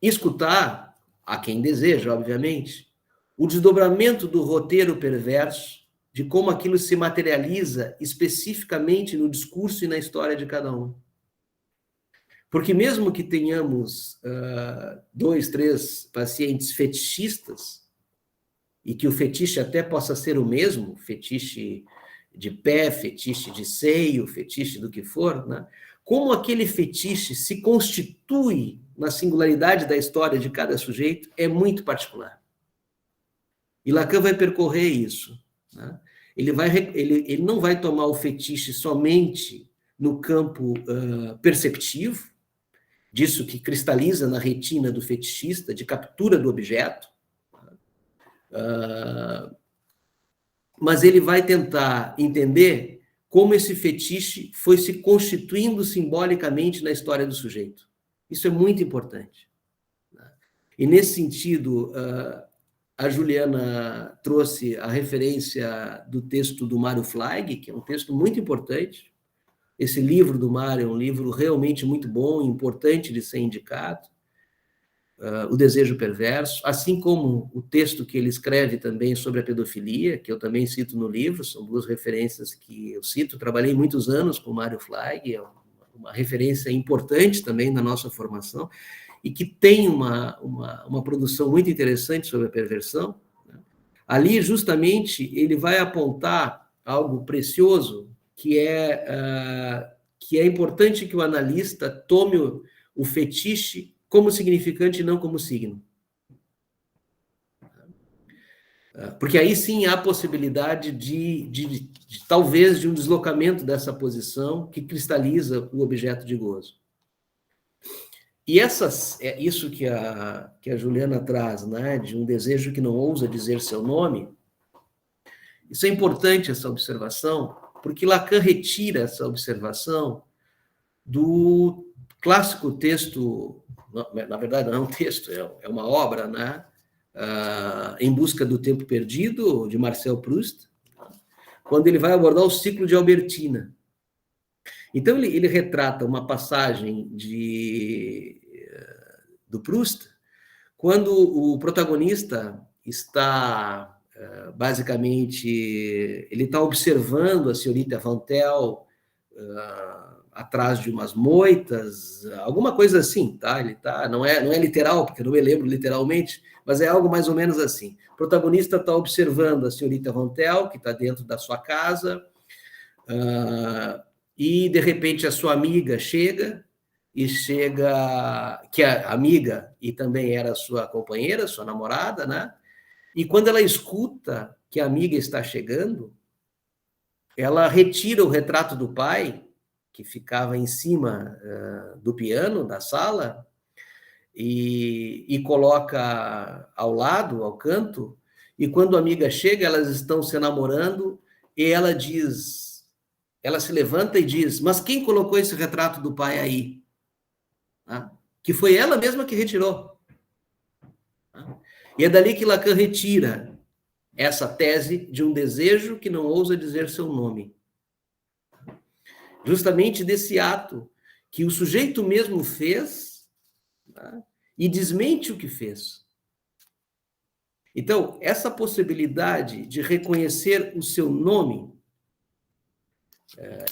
escutar, a quem deseja, obviamente, o desdobramento do roteiro perverso, de como aquilo se materializa especificamente no discurso e na história de cada um. Porque mesmo que tenhamos 2, 3 pacientes fetichistas, e que o fetiche até possa ser o mesmo, fetiche de pé, fetiche de seio, fetiche do que for, né? Como aquele fetiche se constitui na singularidade da história de cada sujeito é muito particular. E Lacan vai percorrer isso, né? Ele não vai tomar o fetiche somente no campo perceptivo, disso que cristaliza na retina do fetichista, de captura do objeto, mas ele vai tentar entender como esse fetiche foi se constituindo simbolicamente na história do sujeito. Isso é muito importante. E, nesse sentido, a Juliana trouxe a referência do texto do Mário Fleig, que é um texto muito importante. Esse livro do Mário é um livro realmente muito bom, importante de ser indicado. O Desejo Perverso, assim como o texto que ele escreve também sobre a pedofilia, que eu também cito no livro, são 2 referências que eu cito. Trabalhei muitos anos com o Mário Fleig, é uma referência importante também na nossa formação, e que tem uma produção muito interessante sobre a perversão, né? Ali, justamente, ele vai apontar algo precioso, que é importante que o analista tome o fetiche como significante e não como signo. Porque aí sim há possibilidade de talvez de um deslocamento dessa posição que cristaliza o objeto de gozo. E isso que a Juliana traz, né, de um desejo que não ousa dizer seu nome, isso é importante, essa observação, porque Lacan retira essa observação do clássico texto, na verdade não é um texto, é uma obra, né? Em Busca do Tempo Perdido, de Marcel Proust, quando ele vai abordar o ciclo de Albertina. Então, ele retrata uma passagem do Proust, quando o protagonista está, basicamente, ele está observando a senhorita Vantel atrás de umas moitas, alguma coisa assim, tá? Ele tá, não é literal, porque eu não me lembro literalmente, mas é algo mais ou menos assim. O protagonista está observando a senhorita Vantel, que está dentro da sua casa, e, de repente, a sua amiga chega, que a amiga e também era sua companheira, sua namorada, né? E quando ela escuta que a amiga está chegando, ela retira o retrato do pai, que ficava em cima do piano da sala, e coloca ao lado, ao canto, e quando a amiga chega, elas estão se namorando, e ela se levanta e diz, mas quem colocou esse retrato do pai aí? Que foi ela mesma que retirou. E é dali que Lacan retira essa tese de um desejo que não ousa dizer seu nome. Justamente desse ato que o sujeito mesmo fez, tá? E desmente o que fez. Então, essa possibilidade de reconhecer o seu nome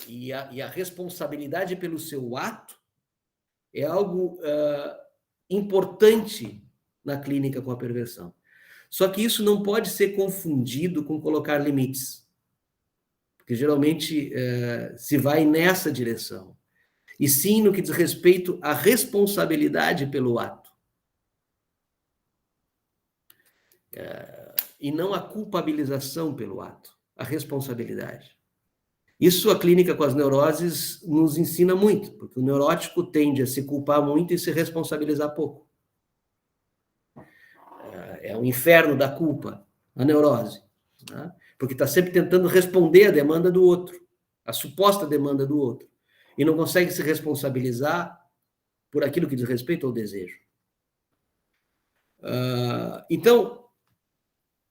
e a responsabilidade pelo seu ato é algo importante na clínica com a perversão. Só que isso não pode ser confundido com colocar limites, porque geralmente se vai nessa direção, e sim no que diz respeito à responsabilidade pelo ato, e não a culpabilização pelo ato, a responsabilidade. Isso a clínica com as neuroses nos ensina muito, porque o neurótico tende a se culpar muito e se responsabilizar pouco. É um inferno da culpa, a neurose, né? Porque está sempre tentando responder à demanda do outro, a suposta demanda do outro, e não consegue se responsabilizar por aquilo que diz respeito ao desejo. Então,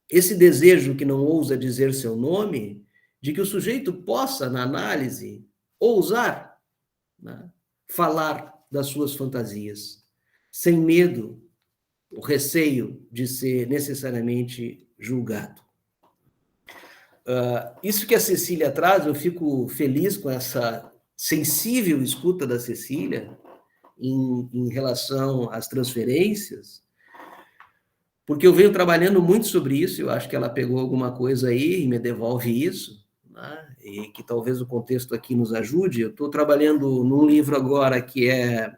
esse desejo que não ousa dizer seu nome, de que o sujeito possa, na análise, ousar, né, falar das suas fantasias, sem medo, o receio de ser necessariamente julgado. Isso que a Cecília traz, eu fico feliz com essa sensível escuta da Cecília em relação às transferências, porque eu venho trabalhando muito sobre isso, eu acho que ela pegou alguma coisa aí e me devolve isso, né? E que talvez o contexto aqui nos ajude. Eu estou trabalhando num livro agora que é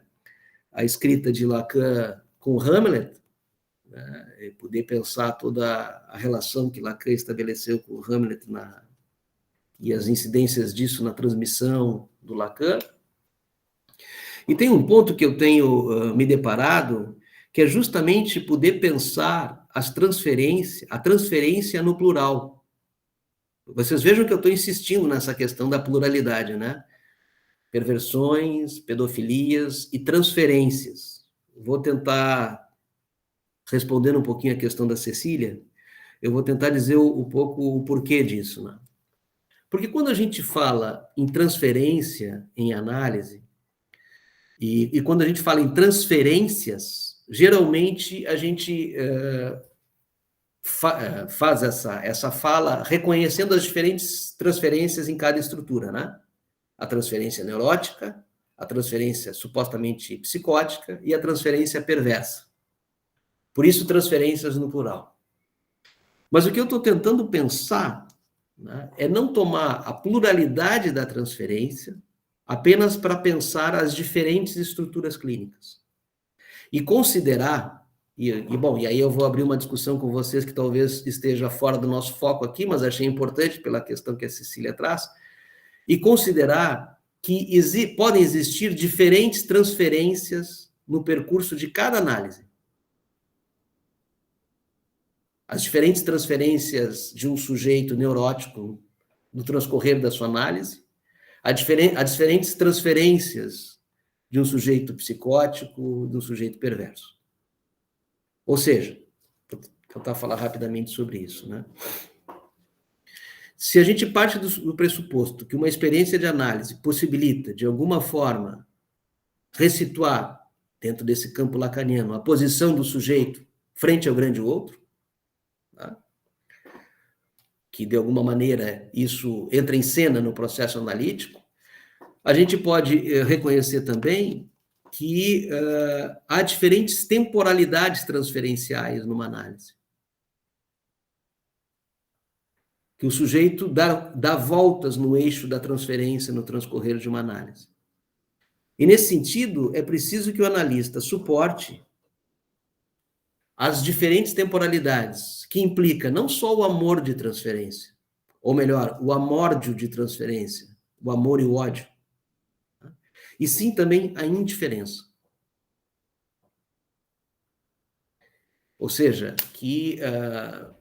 a escrita de Lacan com Hamlet, né? E poder pensar toda a relação que Lacan estabeleceu com Hamlet e as incidências disso na transmissão do Lacan. E tem um ponto que eu tenho me deparado, que é justamente poder pensar a transferência no plural. Vocês vejam que eu estou insistindo nessa questão da pluralidade, né? Perversões, pedofilias e transferências. Vou tentar, respondendo um pouquinho a questão da Cecília, eu vou tentar dizer um pouco o porquê disso, né? Porque quando a gente fala em transferência, em análise, e quando a gente fala em transferências, geralmente a gente faz essa fala reconhecendo as diferentes transferências em cada estrutura, né? A transferência neurótica, a transferência supostamente psicótica e a transferência perversa. Por isso, transferências no plural. Mas o que eu estou tentando pensar, né, é não tomar a pluralidade da transferência apenas para pensar as diferentes estruturas clínicas. E considerar, bom, e aí eu vou abrir uma discussão com vocês que talvez esteja fora do nosso foco aqui, mas achei importante pela questão que a Cecília traz, e considerar que podem existir diferentes transferências no percurso de cada análise. As diferentes transferências de um sujeito neurótico no transcorrer da sua análise, as diferentes transferências de um sujeito psicótico, de um sujeito perverso. Ou seja, vou tentar falar rapidamente sobre isso, né? Se a gente parte do pressuposto que uma experiência de análise possibilita, de alguma forma, ressituar, dentro desse campo lacaniano, a posição do sujeito frente ao grande outro, tá? Que, de alguma maneira, isso entra em cena no processo analítico, a gente pode reconhecer também que há diferentes temporalidades transferenciais numa análise. Que o sujeito dá voltas no eixo da transferência no transcorrer de uma análise. E, nesse sentido, é preciso que o analista suporte as diferentes temporalidades, que implica não só o amor de transferência, ou melhor, o amórdio de transferência, o amor e o ódio, e sim também a indiferença. Ou seja, que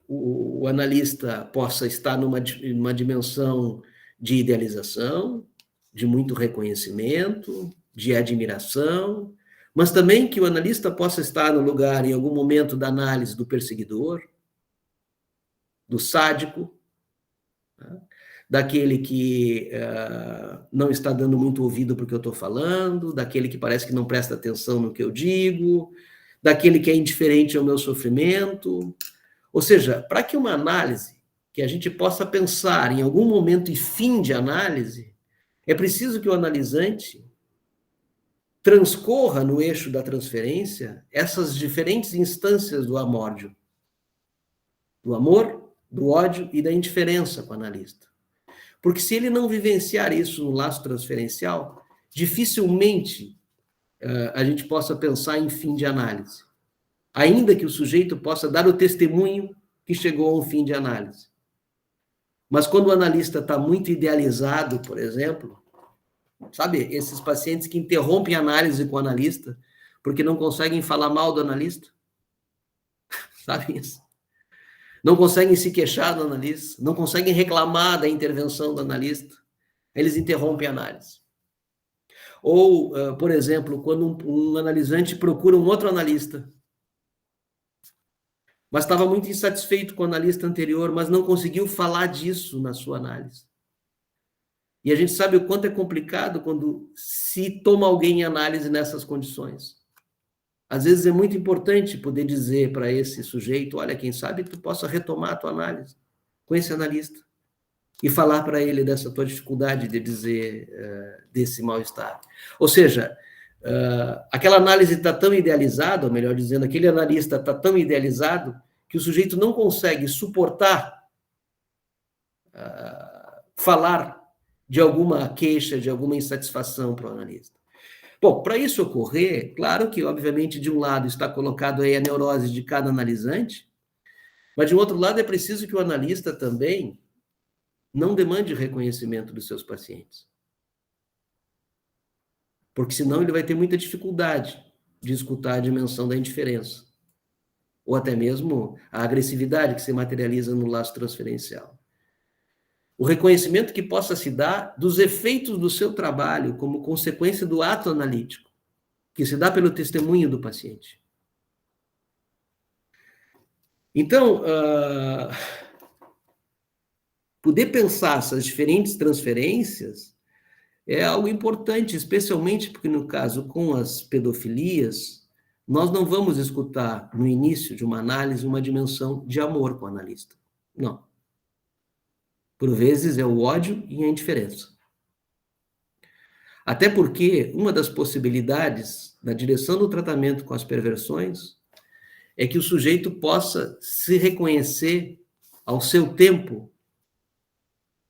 o analista possa estar numa dimensão de idealização, de muito reconhecimento, de admiração, mas também que o analista possa estar no lugar, em algum momento da análise, do perseguidor, do sádico, né? Daquele que não está dando muito ouvido para o que eu estou falando, daquele que parece que não presta atenção no que eu digo, daquele que é indiferente ao meu sofrimento. Ou seja, para que uma análise, que a gente possa pensar em algum momento e fim de análise, é preciso que o analisante transcorra no eixo da transferência essas diferentes instâncias do amórdio, do amor, do ódio e da indiferença com o analista. Porque se ele não vivenciar isso no laço transferencial, dificilmente a gente possa pensar em fim de análise. Ainda que o sujeito possa dar o testemunho que chegou a um fim de análise. Mas quando o analista está muito idealizado, por exemplo, sabe, esses pacientes que interrompem a análise com o analista porque não conseguem falar mal do analista, sabe isso? Não conseguem se queixar do analista, não conseguem reclamar da intervenção do analista, eles interrompem a análise. Ou, por exemplo, quando um analisante procura um outro analista, mas estava muito insatisfeito com o analista anterior, mas não conseguiu falar disso na sua análise. E a gente sabe o quanto é complicado quando se toma alguém em análise nessas condições. Às vezes é muito importante poder dizer para esse sujeito, olha, quem sabe tu possa retomar a tua análise com esse analista e falar para ele dessa tua dificuldade de dizer desse mal-estar. Ou seja, aquela análise está tão idealizada, ou melhor dizendo, aquele analista está tão idealizado que o sujeito não consegue suportar falar de alguma queixa, de alguma insatisfação para o analista. Bom, para isso ocorrer, claro que, obviamente, de um lado está colocado aí a neurose de cada analisante, mas, de um outro lado, é preciso que o analista também não demande reconhecimento dos seus pacientes. Porque, senão, ele vai ter muita dificuldade de escutar a dimensão da indiferença, ou até mesmo a agressividade que se materializa no laço transferencial. O reconhecimento que possa se dar dos efeitos do seu trabalho como consequência do ato analítico, que se dá pelo testemunho do paciente. Então, poder pensar essas diferentes transferências é algo importante, especialmente porque, no caso com as pedofilias, nós não vamos escutar, no início de uma análise, uma dimensão de amor com o analista. Não. Por vezes é o ódio e a indiferença. Até porque uma das possibilidades da direção do tratamento com as perversões é que o sujeito possa se reconhecer ao seu tempo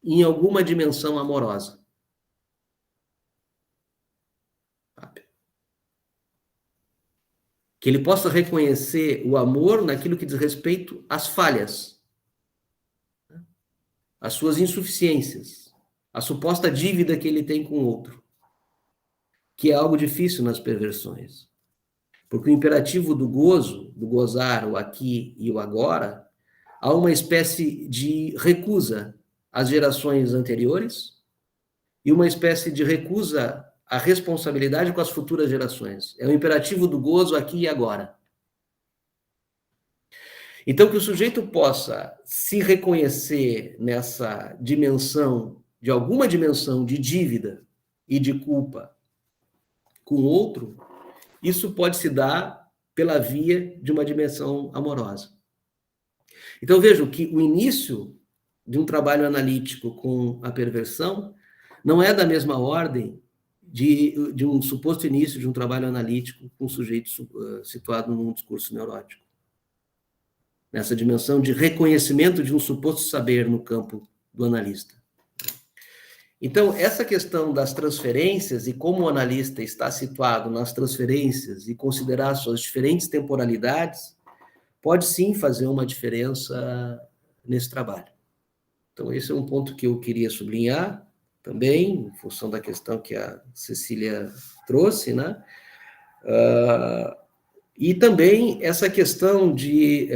em alguma dimensão amorosa. Que ele possa reconhecer o amor naquilo que diz respeito às falhas, às suas insuficiências, à suposta dívida que ele tem com o outro, que é algo difícil nas perversões. Porque o imperativo do gozo, do gozar, o aqui e o agora, há uma espécie de recusa às gerações anteriores e uma espécie de recusa à responsabilidade com as futuras gerações. É o imperativo do gozo aqui e agora. Então, que o sujeito possa se reconhecer nessa dimensão, de alguma dimensão de dívida e de culpa com o outro, isso pode se dar pela via de uma dimensão amorosa. Então, vejam que o início de um trabalho analítico com a perversão não é da mesma ordem de um suposto início de um trabalho analítico com um sujeito situado num discurso neurótico. Nessa dimensão de reconhecimento de um suposto saber no campo do analista. Então, essa questão das transferências e como o analista está situado nas transferências e considerar suas diferentes temporalidades, pode sim fazer uma diferença nesse trabalho. Então, esse é um ponto que eu queria sublinhar também, em função da questão que a Cecília trouxe, né? E também essa questão de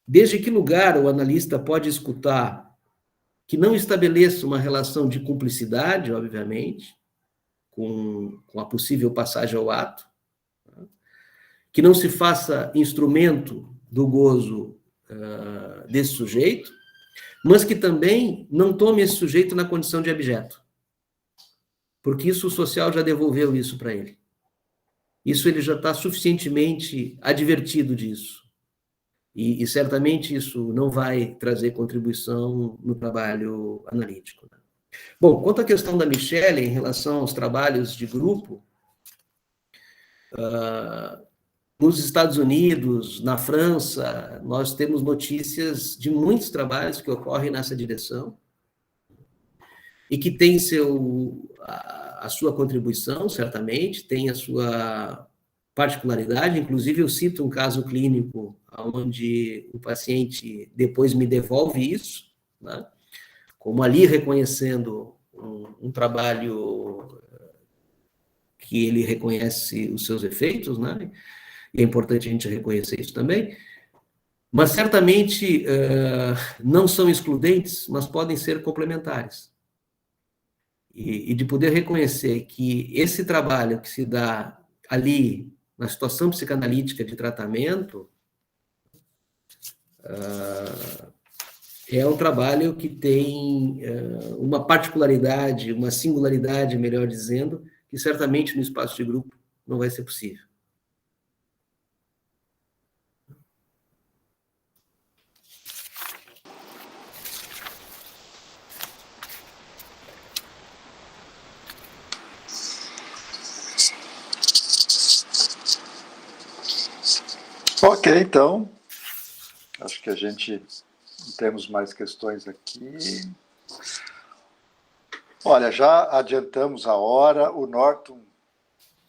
desde que lugar o analista pode escutar que não estabeleça uma relação de cumplicidade, obviamente, com a possível passagem ao ato, que não se faça instrumento do gozo desse sujeito, mas que também não tome esse sujeito na condição de objeto, porque isso o social já devolveu isso para ele. Isso ele já está suficientemente advertido disso. E certamente isso não vai trazer contribuição no trabalho analítico. Bom, quanto à questão da Michelle em relação aos trabalhos de grupo, nos Estados Unidos, na França, nós temos notícias de muitos trabalhos que ocorrem nessa direção e que têm a sua contribuição, certamente, tem a sua particularidade. Inclusive, eu cito um caso clínico onde o paciente depois me devolve isso, né? Como ali reconhecendo um trabalho que ele reconhece os seus efeitos, né? E é importante a gente reconhecer isso também, mas certamente não são excludentes, mas podem ser complementares. E de poder reconhecer que esse trabalho que se dá ali, na situação psicanalítica de tratamento, é um trabalho que tem uma particularidade, uma singularidade, melhor dizendo, que certamente no espaço de grupo não vai ser possível. Ok, então, acho que a gente não temos mais questões aqui. Olha, já adiantamos a hora, o Norton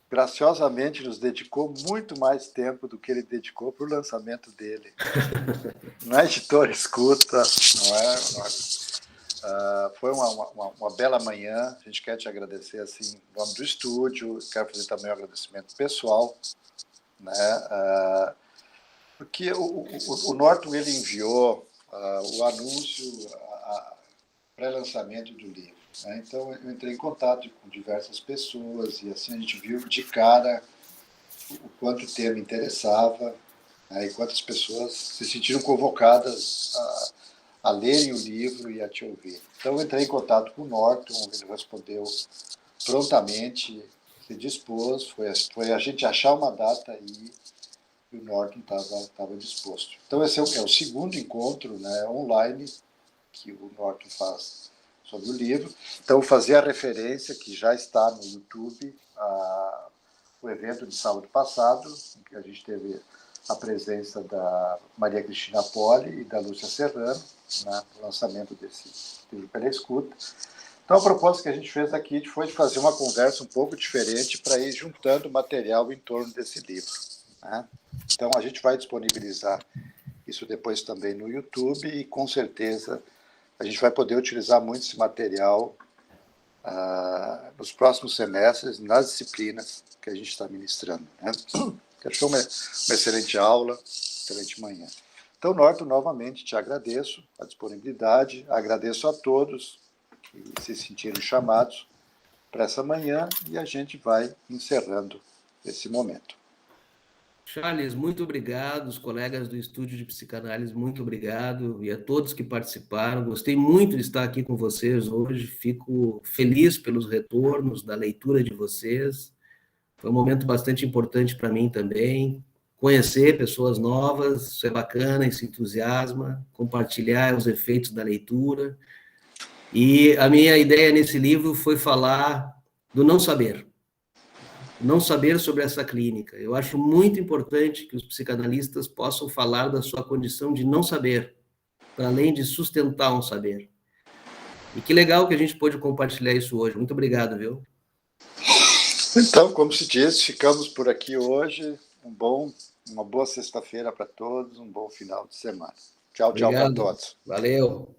graciosamente nos dedicou muito mais tempo do que ele dedicou para o lançamento dele. Não é editor escuta, não é, Norton? Foi uma bela manhã, a gente quer te agradecer assim, em nome do estúdio, quero fazer também um agradecimento pessoal, né? Porque o Norton ele enviou o anúncio, pré-lançamento do livro. Né? Então, eu entrei em contato com diversas pessoas e assim a gente viu de cara o quanto o tema interessava, né? E quantas pessoas se sentiram convocadas a lerem o livro e a te ouvir. Então, eu entrei em contato com o Norton, ele respondeu prontamente, se dispôs, foi a gente achar uma data e o Norton estava disposto. Então, esse é o segundo encontro, né, online que o Norton faz sobre o livro. Então, fazer a referência, que já está no YouTube, o evento de sábado passado, em que a gente teve a presença da Maria Cristina Poli e da Lúcia Serrano, né, no lançamento desse livro pela escuta. Então, a proposta que a gente fez aqui foi de fazer uma conversa um pouco diferente para ir juntando material em torno desse livro, né? Então, a gente vai disponibilizar isso depois também no YouTube e, com certeza, a gente vai poder utilizar muito esse material nos próximos semestres, nas disciplinas que a gente está ministrando, né? Achou uma excelente aula, excelente manhã. Então, Norton, novamente te agradeço a disponibilidade, agradeço a todos que se sentiram chamados para essa manhã e a gente vai encerrando esse momento. Charles, muito obrigado. Os colegas do Estúdio de Psicanálise, muito obrigado. E a todos que participaram. Gostei muito de estar aqui com vocês hoje. Fico feliz pelos retornos da leitura de vocês. Foi um momento bastante importante para mim também. Conhecer pessoas novas, isso é bacana, isso entusiasma. Compartilhar os efeitos da leitura. E a minha ideia nesse livro foi falar do não saber. Não saber sobre essa clínica. Eu acho muito importante que os psicanalistas possam falar da sua condição de não saber, para além de sustentar um saber. E que legal que a gente pôde compartilhar isso hoje. Muito obrigado, viu? Então, como se diz, ficamos por aqui hoje. Uma boa sexta-feira para todos, um bom final de semana. Tchau, tchau para todos. Valeu.